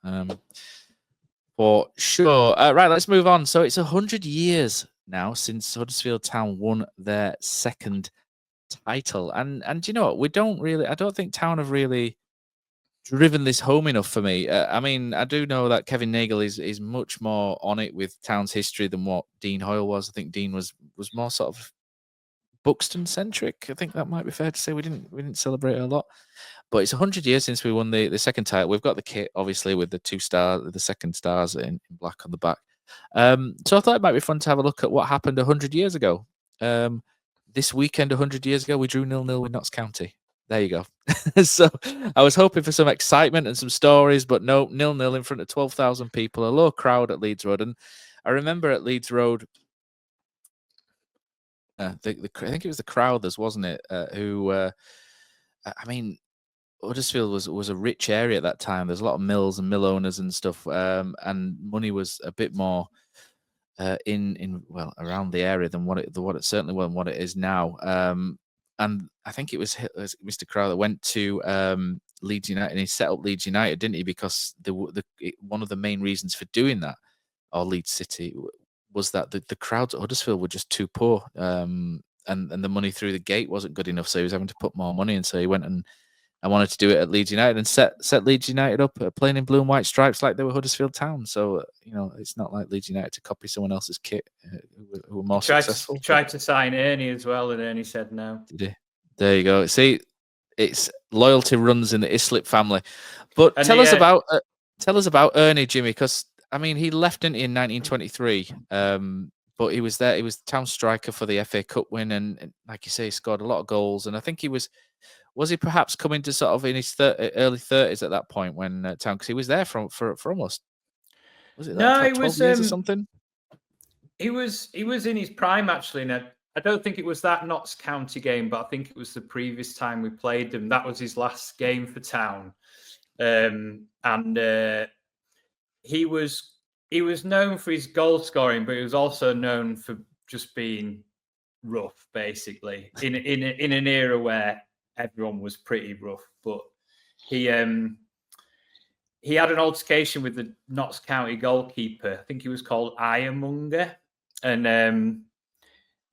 For sure. Right, let's move on. So it's 100 years now since Huddersfield Town won their second title. And you know what? I don't think Town have really driven this home enough for me. I mean, I do know that Kevin Nagle is much more on it with Town's history than what Dean Hoyle was. I think Dean was more sort of Buxton centric. I think that might be fair to say. We didn't celebrate it a lot, but it's 100 years since we won the second title. We've got the kit obviously with the second stars in black on the back. So I thought it might be fun to have a look at what happened 100 years ago. This weekend 100 years ago, we drew 0-0 with Notts County. There you go. So I was hoping for some excitement and some stories, but no, 0-0 in front of 12,000 people, a low crowd at Leeds Road. And I remember at Leeds Road, I think it was the Crowthers, wasn't it? I mean, Huddersfield was a rich area at that time. There's a lot of mills and mill owners and stuff, and money was a bit more around the area than what it certainly wasn't what it is now. And I think it was Mr. Crowther went to Leeds United, and he set up Leeds United, didn't he? Because one of the main reasons for doing that, or Leeds City, was that the crowds at Huddersfield were just too poor, and the money through the gate wasn't good enough, so he was having to put more money in. So he went and wanted to do it at Leeds United and set Leeds United up playing in blue and white stripes like they were Huddersfield Town. So it's not like Leeds United to copy someone else's kit who were more successful. Tried to sign Ernie as well, and Ernie said no. Did he? There you go. See, it's loyalty runs in the Islip family. But tell us about Ernie, Jimmy, because I mean he left in 1923, but he was there. He was town striker for the FA Cup win, and like you say, he scored a lot of goals. And I think he was he perhaps coming to sort of in his early 30s at that point when Town, because he was there for almost, was it that? No, 12 years or something? He was in his prime actually. And I don't think it was that Notts County game, but I think it was the previous time we played them. That was his last game for Town, and he was known for his goal scoring, but he was also known for just being rough, basically in an era where everyone was pretty rough. But he had an altercation with the Notts County goalkeeper. I think he was called Ironmonger, and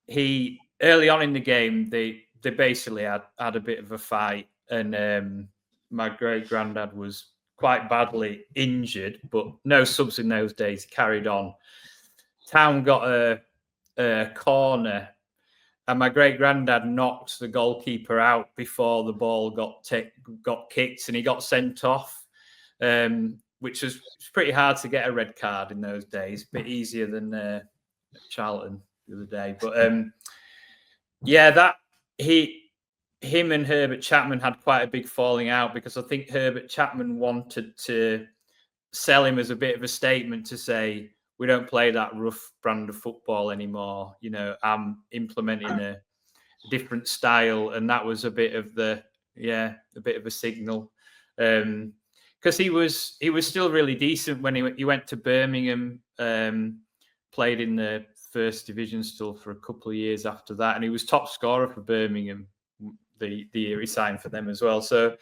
he early on in the game they basically had a bit of a fight, and my great granddad was quite badly injured, but no subs in those days. Carried on. Town got a corner, and my great granddad knocked the goalkeeper out before the ball got kicked, and he got sent off, which was pretty hard to get a red card in those days. A bit easier than Charlton the other day, but that he him and Herbert Chapman had quite a big falling out, because I think Herbert Chapman wanted to sell him as a bit of a statement to say, we don't play that rough brand of football anymore. You know, I'm implementing a different style, and that was a bit of a signal. Because he was still really decent when he went to Birmingham, played in the first division still for a couple of years after that, and he was top scorer for Birmingham the year he signed for them as well. So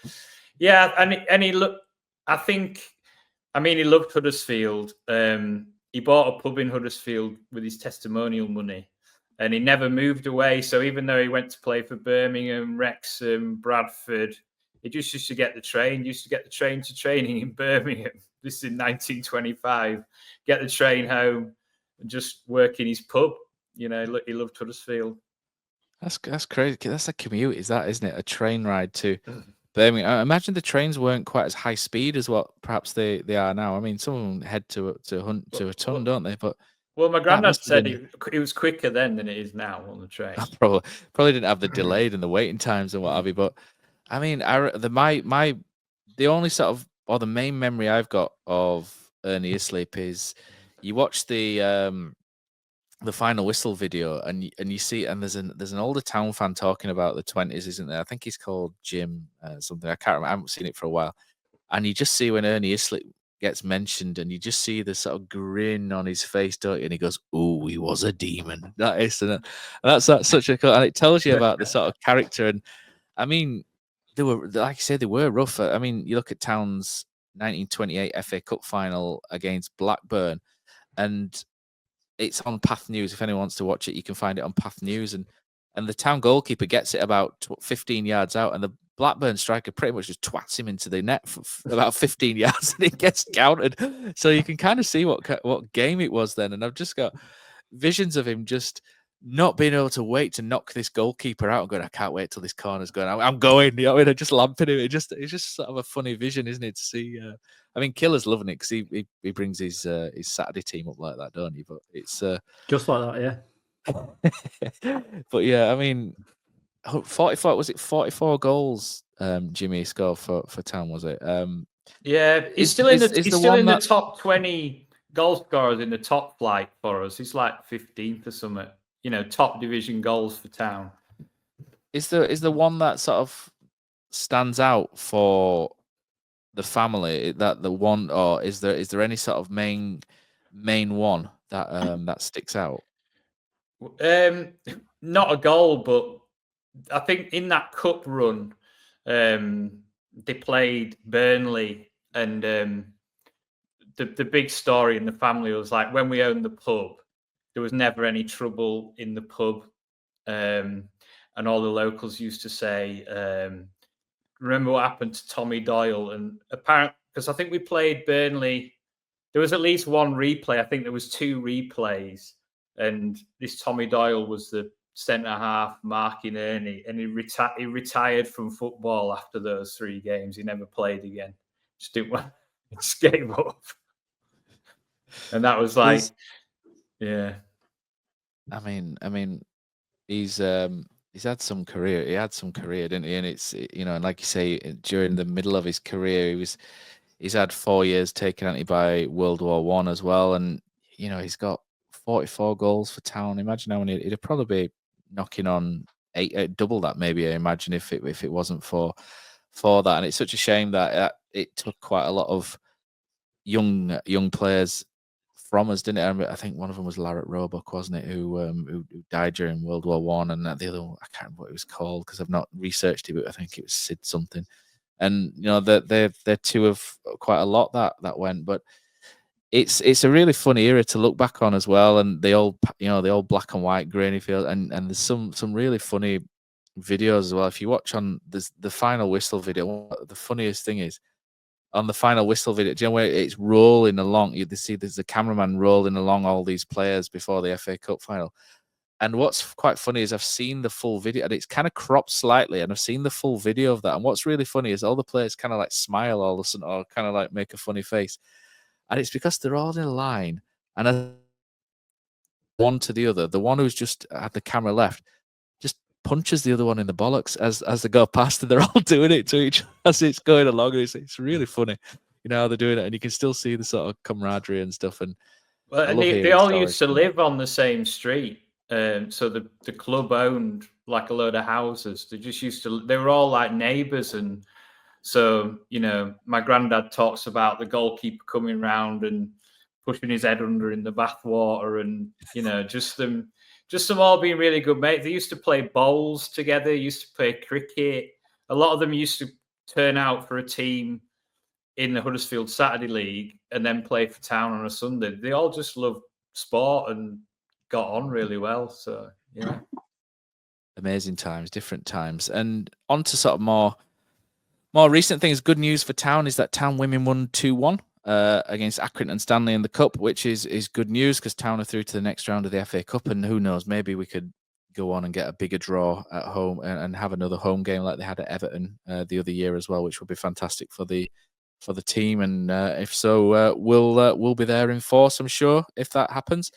yeah, and he looked, he loved Huddersfield. He bought a pub in Huddersfield with his testimonial money, and he never moved away. So even though he went to play for Birmingham, Wrexham, Bradford, he just used to get the train. Used to get the train to training in Birmingham. This is in 1925. Get the train home and just work in his pub. You know, he loved Huddersfield. That's crazy. That's a commute, isn't it? A train ride to Birmingham. I imagine the trains weren't quite as high speed as what perhaps they are now. I mean, some of them head to a ton, don't they? But well, my granddad said it was quicker then than it is now on the train. Probably didn't have the delayed and the waiting times and what have you. But I mean, the only sort of, or the main memory I've got of Ernie Islip is you watch the final whistle video and you see, and there's an older town fan talking about the 20s, isn't there? I think he's called Jim something. I can't remember. I haven't seen it for a while. And you just see when Ernie Islip gets mentioned, and you just see the sort of grin on his face, don't you? And he goes, "Ooh, he was a demon." That is, and that's such a cool, and it tells you about the sort of character. And I mean, they were, like you said, they were rough. I mean, you look at Town's 1928 FA Cup final against Blackburn, and it's on Path News. If anyone wants to watch it, you can find it on Path News. And the Town goalkeeper gets it about 15 yards out, and the Blackburn striker pretty much just twats him into the net for about 15 yards, and it gets countered. So you can kind of see what game it was then. And I've just got visions of him just not being able to wait to knock this goalkeeper out and going, I can't wait till this corner's going. I'm going. You know, I mean, just lamping him. It's just sort of a funny vision, isn't it? To see. I mean, Killer's loving it because he brings his Saturday team up like that, don't he? But it's just like that, yeah. But yeah, I mean, 44 was it 44 goals? Jimmy scored for Town, was it? Yeah, he's still in the top 20 goal scorers in the top flight for us. He's like 15th or something. You know, top division goals for Town. Is the one that sort of stands out for the family? That the one, or is there any sort of main one that sticks out? Not a goal, but I think in that cup run, they played Burnley, and the big story in the family was like when we owned the pub, there was never any trouble in the pub, and all the locals used to say, "Remember what happened to Tommy Doyle?" And apparently, because I think we played Burnley, there was at least one replay. I think there was 2 replays, and this Tommy Doyle was the centre half marking Ernie, and he retired from football after those 3 games. He never played again. Just didn't want, just gave up. And that was like, yeah. I mean, he's had some career. He had some career, didn't he? And it's, you know, and like you say, during the middle of his career, he's had 4 years taken out by World War One as well, and you know he's got 44 goals for Town. Imagine how many it'd probably be knocking on 8, double that maybe. I imagine if it wasn't for that. And it's such a shame that it took quite a lot of young players from us, didn't it? I think one of them was Larrett Roebuck, wasn't it, who died during World War One, and the other one, I can't remember what it was called because I've not researched it, but I think it was Sid something. And you know they're 2 of quite a lot that went, but it's a really funny era to look back on as well. And the old black and white grainy field, and there's some really funny videos as well. If you watch on the final whistle video, the funniest thing is on the final whistle video, do you know where it's rolling along? You see there's the cameraman rolling along all these players before the FA Cup final. And what's quite funny is I've seen the full video, and it's kind of cropped slightly, and I've seen the full video of that. And what's really funny is all the players kind of like smile all of a sudden, or kind of like make a funny face. And it's because they're all in a line, and one to the other, the one who's just had the camera left, just punches the other one in the bollocks as they go past, and they're all doing it to each other as it's going along. And it's really funny, how they're doing it, and you can still see the sort of camaraderie and stuff. And they all used to live on the same street. So the club owned like a load of houses. They were all like neighbours. And so, my granddad talks about the goalkeeper coming round and pushing his head under in the bathwater, and, just them all being really good mates. They used to play bowls together, used to play cricket. A lot of them used to turn out for a team in the Huddersfield Saturday League and then play for Town on a Sunday. They all just loved sport and got on really well. So, yeah. Amazing times, different times. And on to sort of more recent things. Good news for Town is that Town women won 2-1 against Accrington and Stanley in the Cup, which is good news because Town are through to the next round of the FA Cup. And who knows, maybe we could go on and get a bigger draw at home and have another home game like they had at Everton the other year as well, which would be fantastic for the team. And if so, we'll be there in force, I'm sure, if that happens.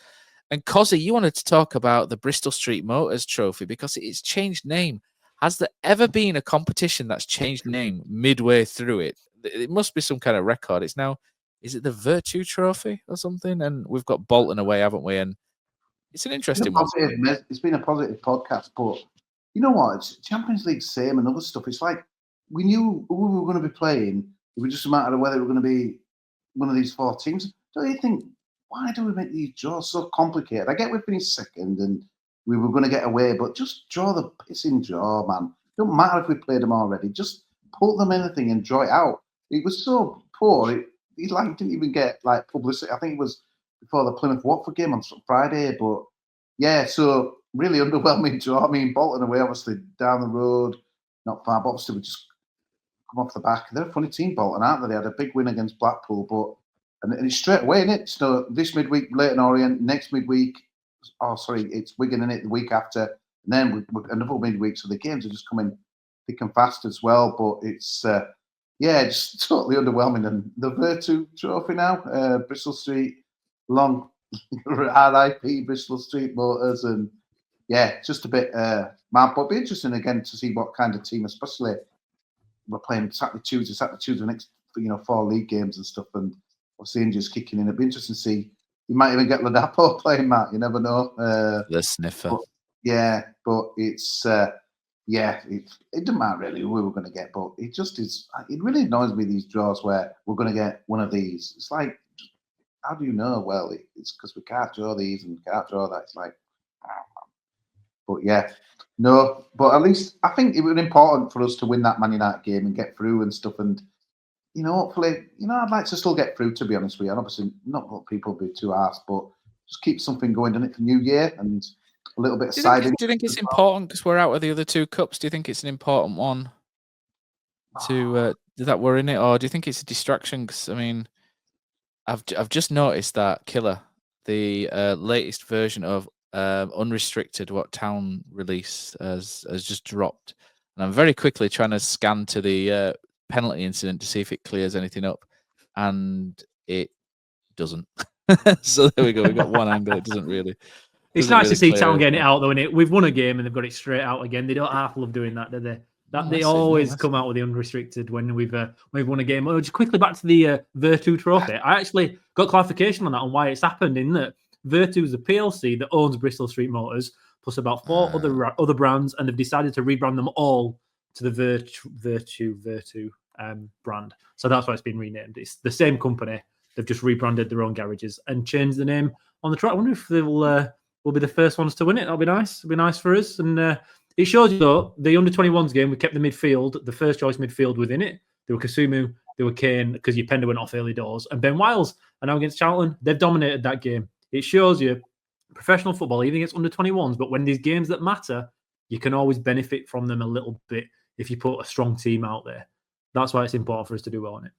And Cozzy, you wanted to talk about the Bristol Street Motors Trophy because it's changed name. Has there ever been a competition that's changed name midway through it? It must be some kind of record. It's now, is it the Virtue Trophy or something? And we've got Bolton away, haven't we? And it's an interesting one. It's been a positive podcast, but you know what? It's Champions League same and other stuff. It's like we knew who we were going to be playing. It was just a matter of whether it were going to be one of these four teams. Don't you think? Why do we make these draws so complicated? I get we finished second and we were going to get away, but just draw the pissing draw, man. Don't matter if we played them already. Just put them in the thing and draw it out. It was so poor. It didn't even get like publicity. I think it was before the Plymouth Watford game on Friday. But yeah, so really underwhelming draw. I mean, Bolton away, obviously down the road, not far, but obviously we just come off the back. They're a funny team, Bolton, aren't they? They had a big win against Blackpool, but and it's straight away, isn't it? So this midweek, Leyton Orient, next midweek, it's Wigan, in it the week after, and then another midweek. So the games are just coming thick and fast as well. But it's just totally underwhelming. And the Virtue Trophy now, Bristol Street, long RIP Bristol Street Motors, and yeah, just a bit mad. But it'll be interesting again to see what kind of team, especially we're playing Saturday, Tuesday next, 4 league games and stuff, and obviously injuries kicking in. It'd be interesting to see. You might even get Ladapo playing, Matt. You never know. The sniffer. But it's it doesn't matter really who we were going to get, but it just is. It really annoys me, these draws where we're going to get one of these. It's like, how do you know? Well, it's because we can't draw these and can't draw that. It's like, but yeah, no. But at least I think it was important for us to win that Man United game and get through and stuff. And hopefully, I'd like to still get through, to be honest with you. And obviously, not what people be too arsed, but just keep something going, doesn't it, for New Year and a little bit of siding. Do you think it's important because we're out of the other 2 cups? Do you think it's an important one to that we're in it, or do you think it's a distraction? Because I mean, I've just noticed that Killer, the latest version of unrestricted, what Town release has just dropped, and I'm very quickly trying to scan to the penalty incident to see if it clears anything up, and it doesn't. So there we go. We've got one angle. It doesn't really. It's nice to see Town getting it out, though, innit? We've won a game and they've got it straight out again. They don't half love doing that, do they? They always come out with the unrestricted when we've won a game. Just quickly back to the Virtue Trophy. I actually got clarification on that, on why it's happened, in that Virtue is a PLC that owns Bristol Street Motors plus about 4 other brands, and they've decided to rebrand them all to the Virtue brand. So that's why it's been renamed. It's the same company. They've just rebranded their own garages and changed the name on the track. I wonder if they will be the first ones to win it. That'll be nice. It'll be nice for us. And it shows you, though, the under-21s game, we kept the midfield, the first choice midfield within it. They were Kasumu, they were Kane, because Upenda went off early doors, and Ben Wiles. And now against Charlton, they've dominated that game. It shows you professional football, even against under-21s, but when these games that matter, you can always benefit from them a little bit if you put a strong team out there. That's why it's important for us to do well on it.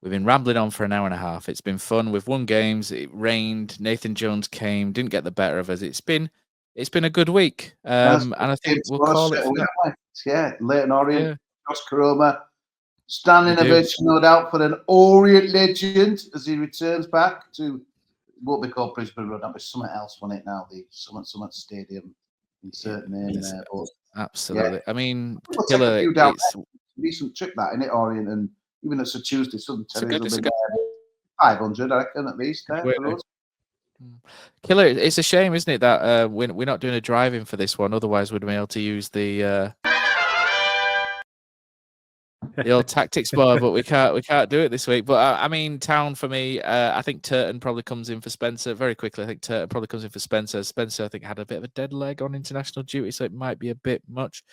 We've been rambling on for an hour and a half. It's been fun. We've won games. It rained. Nathan Jones came, didn't get the better of us. It's been a good week. And I think we'll call it. Yeah, Leyton Orient, Josh Karoma, standing ovation, no doubt, for an Orient legend as he returns back to what we call Brisbane Road. That was something else, wasn't it? Now the Summit Stadium. insert name there. But absolutely. Yeah. I mean, We'll Killer, take a few down. it's Decent trip that in it, Orient, and even it's a Tuesday, Southern Terriers will it's be a good. there. 500, I reckon, at least. There for us. Killer, it's a shame, isn't it, that we're not doing a drive-in for this one. Otherwise, we'd be able to use the old tactics bar, but we can't do it this week. But I mean, Town for me, I think Turton probably comes in for Spencer very quickly. I think Turton probably comes in for Spencer. Spencer, I think, had a bit of a dead leg on international duty, so it might be a bit much.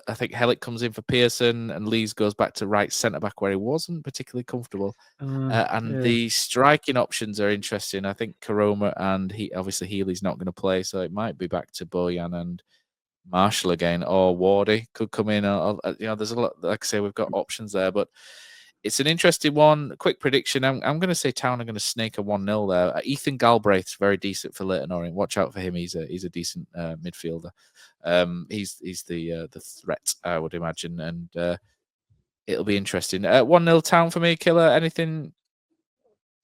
I think Hellick comes in for Pearson, and Lees goes back to right centre back where he wasn't particularly comfortable. The striking options are interesting. I think Karoma and obviously Healy's not going to play, so it might be back to Bojan and Marshall again, or Wardy could come in. There's a lot. Like I say, we've got options there, but it's an interesting one. Quick prediction: I'm going to say Town are going to snake a 1-0 there. Ethan Galbraith's very decent for Leyton Orient. Watch out for him. He's a decent midfielder. He's the threat, I would imagine, and it'll be interesting. 1-0 Town for me. Killer, anything?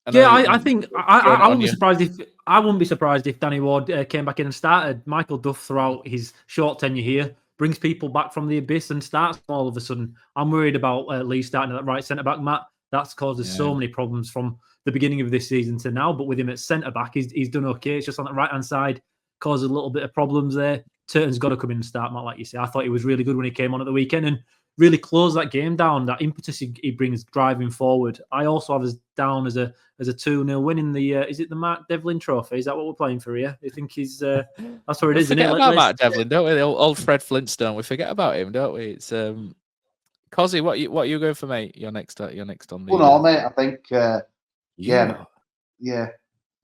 I think I wouldn't be surprised if Danny Ward came back in and started. Michael Duff, throughout his short tenure here, brings people back from the abyss and starts all of a sudden. I'm worried about Lee starting at that right centre back, Matt. That's caused us so many problems from the beginning of this season to now. But with him at centre back, he's done okay. It's just on the right hand side, causes a little bit of problems there. Turton's got to come in and start, Matt, like you say. I thought he was really good when he came on at the weekend and really close that game down. That impetus he brings driving forward. I also have us down as a 2-0 win in the is it the Mark Devlin Trophy? Is that what we're playing for here? I think he's that's where it is. We forget about Mark Devlin, don't we? The old Fred Flintstone. We forget about him, don't we? It's Cozzy, what are you going for, mate? You're next on the. Well, no, mate. I think yeah.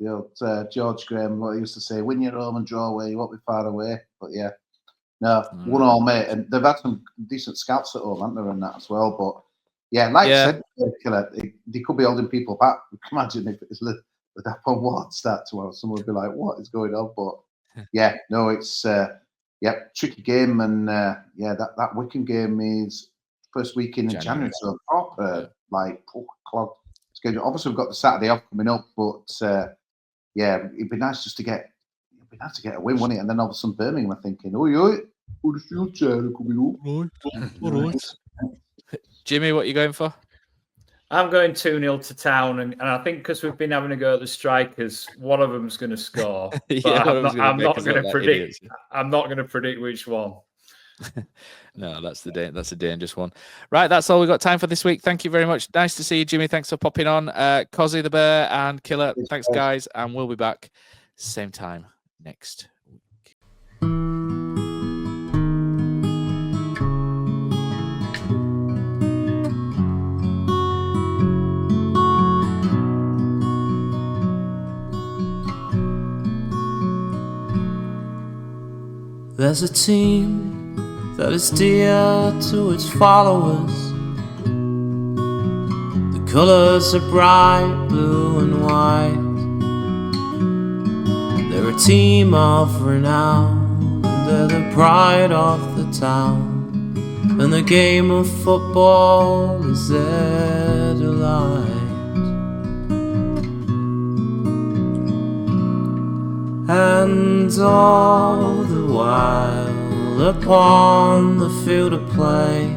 The old George Graham, what he used to say: "Win your home and draw away. You won't be far away." But yeah. No, 1-1, mate, and they've had some decent scouts at home, haven't they, and that as well. But yeah, like I said, Killer, they could be holding people back. Imagine if it's the Dapon Ward start tomorrow, someone would be like, "What is going on?" But yeah, no, it's tricky game, and that Wickham game is first week in January, so proper clogged schedule. Obviously, we've got the Saturday off coming up, but it'd be nice just to get. It'd be nice to get a win, wouldn't it? And then all of a sudden, Birmingham are thinking, the future coming up. All right. Jimmy, what are you going for? I'm going 2-0 to Town, and I think because we've been having a go at the strikers, one of them's going to score. I'm not going to predict. I'm not going to predict which one. No, that's a dangerous one. Right, that's all we've got time for this week. Thank you very much. Nice to see you, Jimmy. Thanks for popping on. Cozzy the Bear and Killer, thanks, guys. And we'll be back same time next week. There's a team that is dear to its followers. The colours are bright blue and white. They're a team of renown, they're the pride of the town, and the game of football is their delight. And all the while upon the field of play,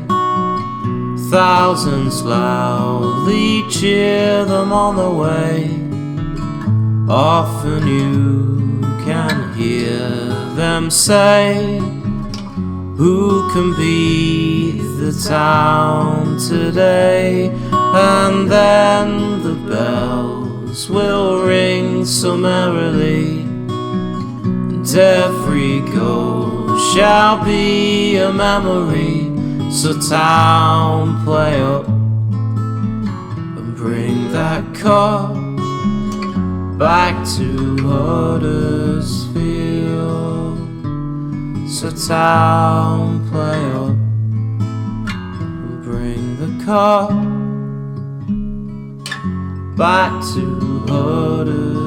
thousands loudly cheer them on the way. Often you can hear them say, who can beat the town today? And then the bells will ring so merrily, and every goal shall be a memory. So Town, play up and bring that cup back to Huddersfield. So Town, play up and bring the cup back to Huddersfield.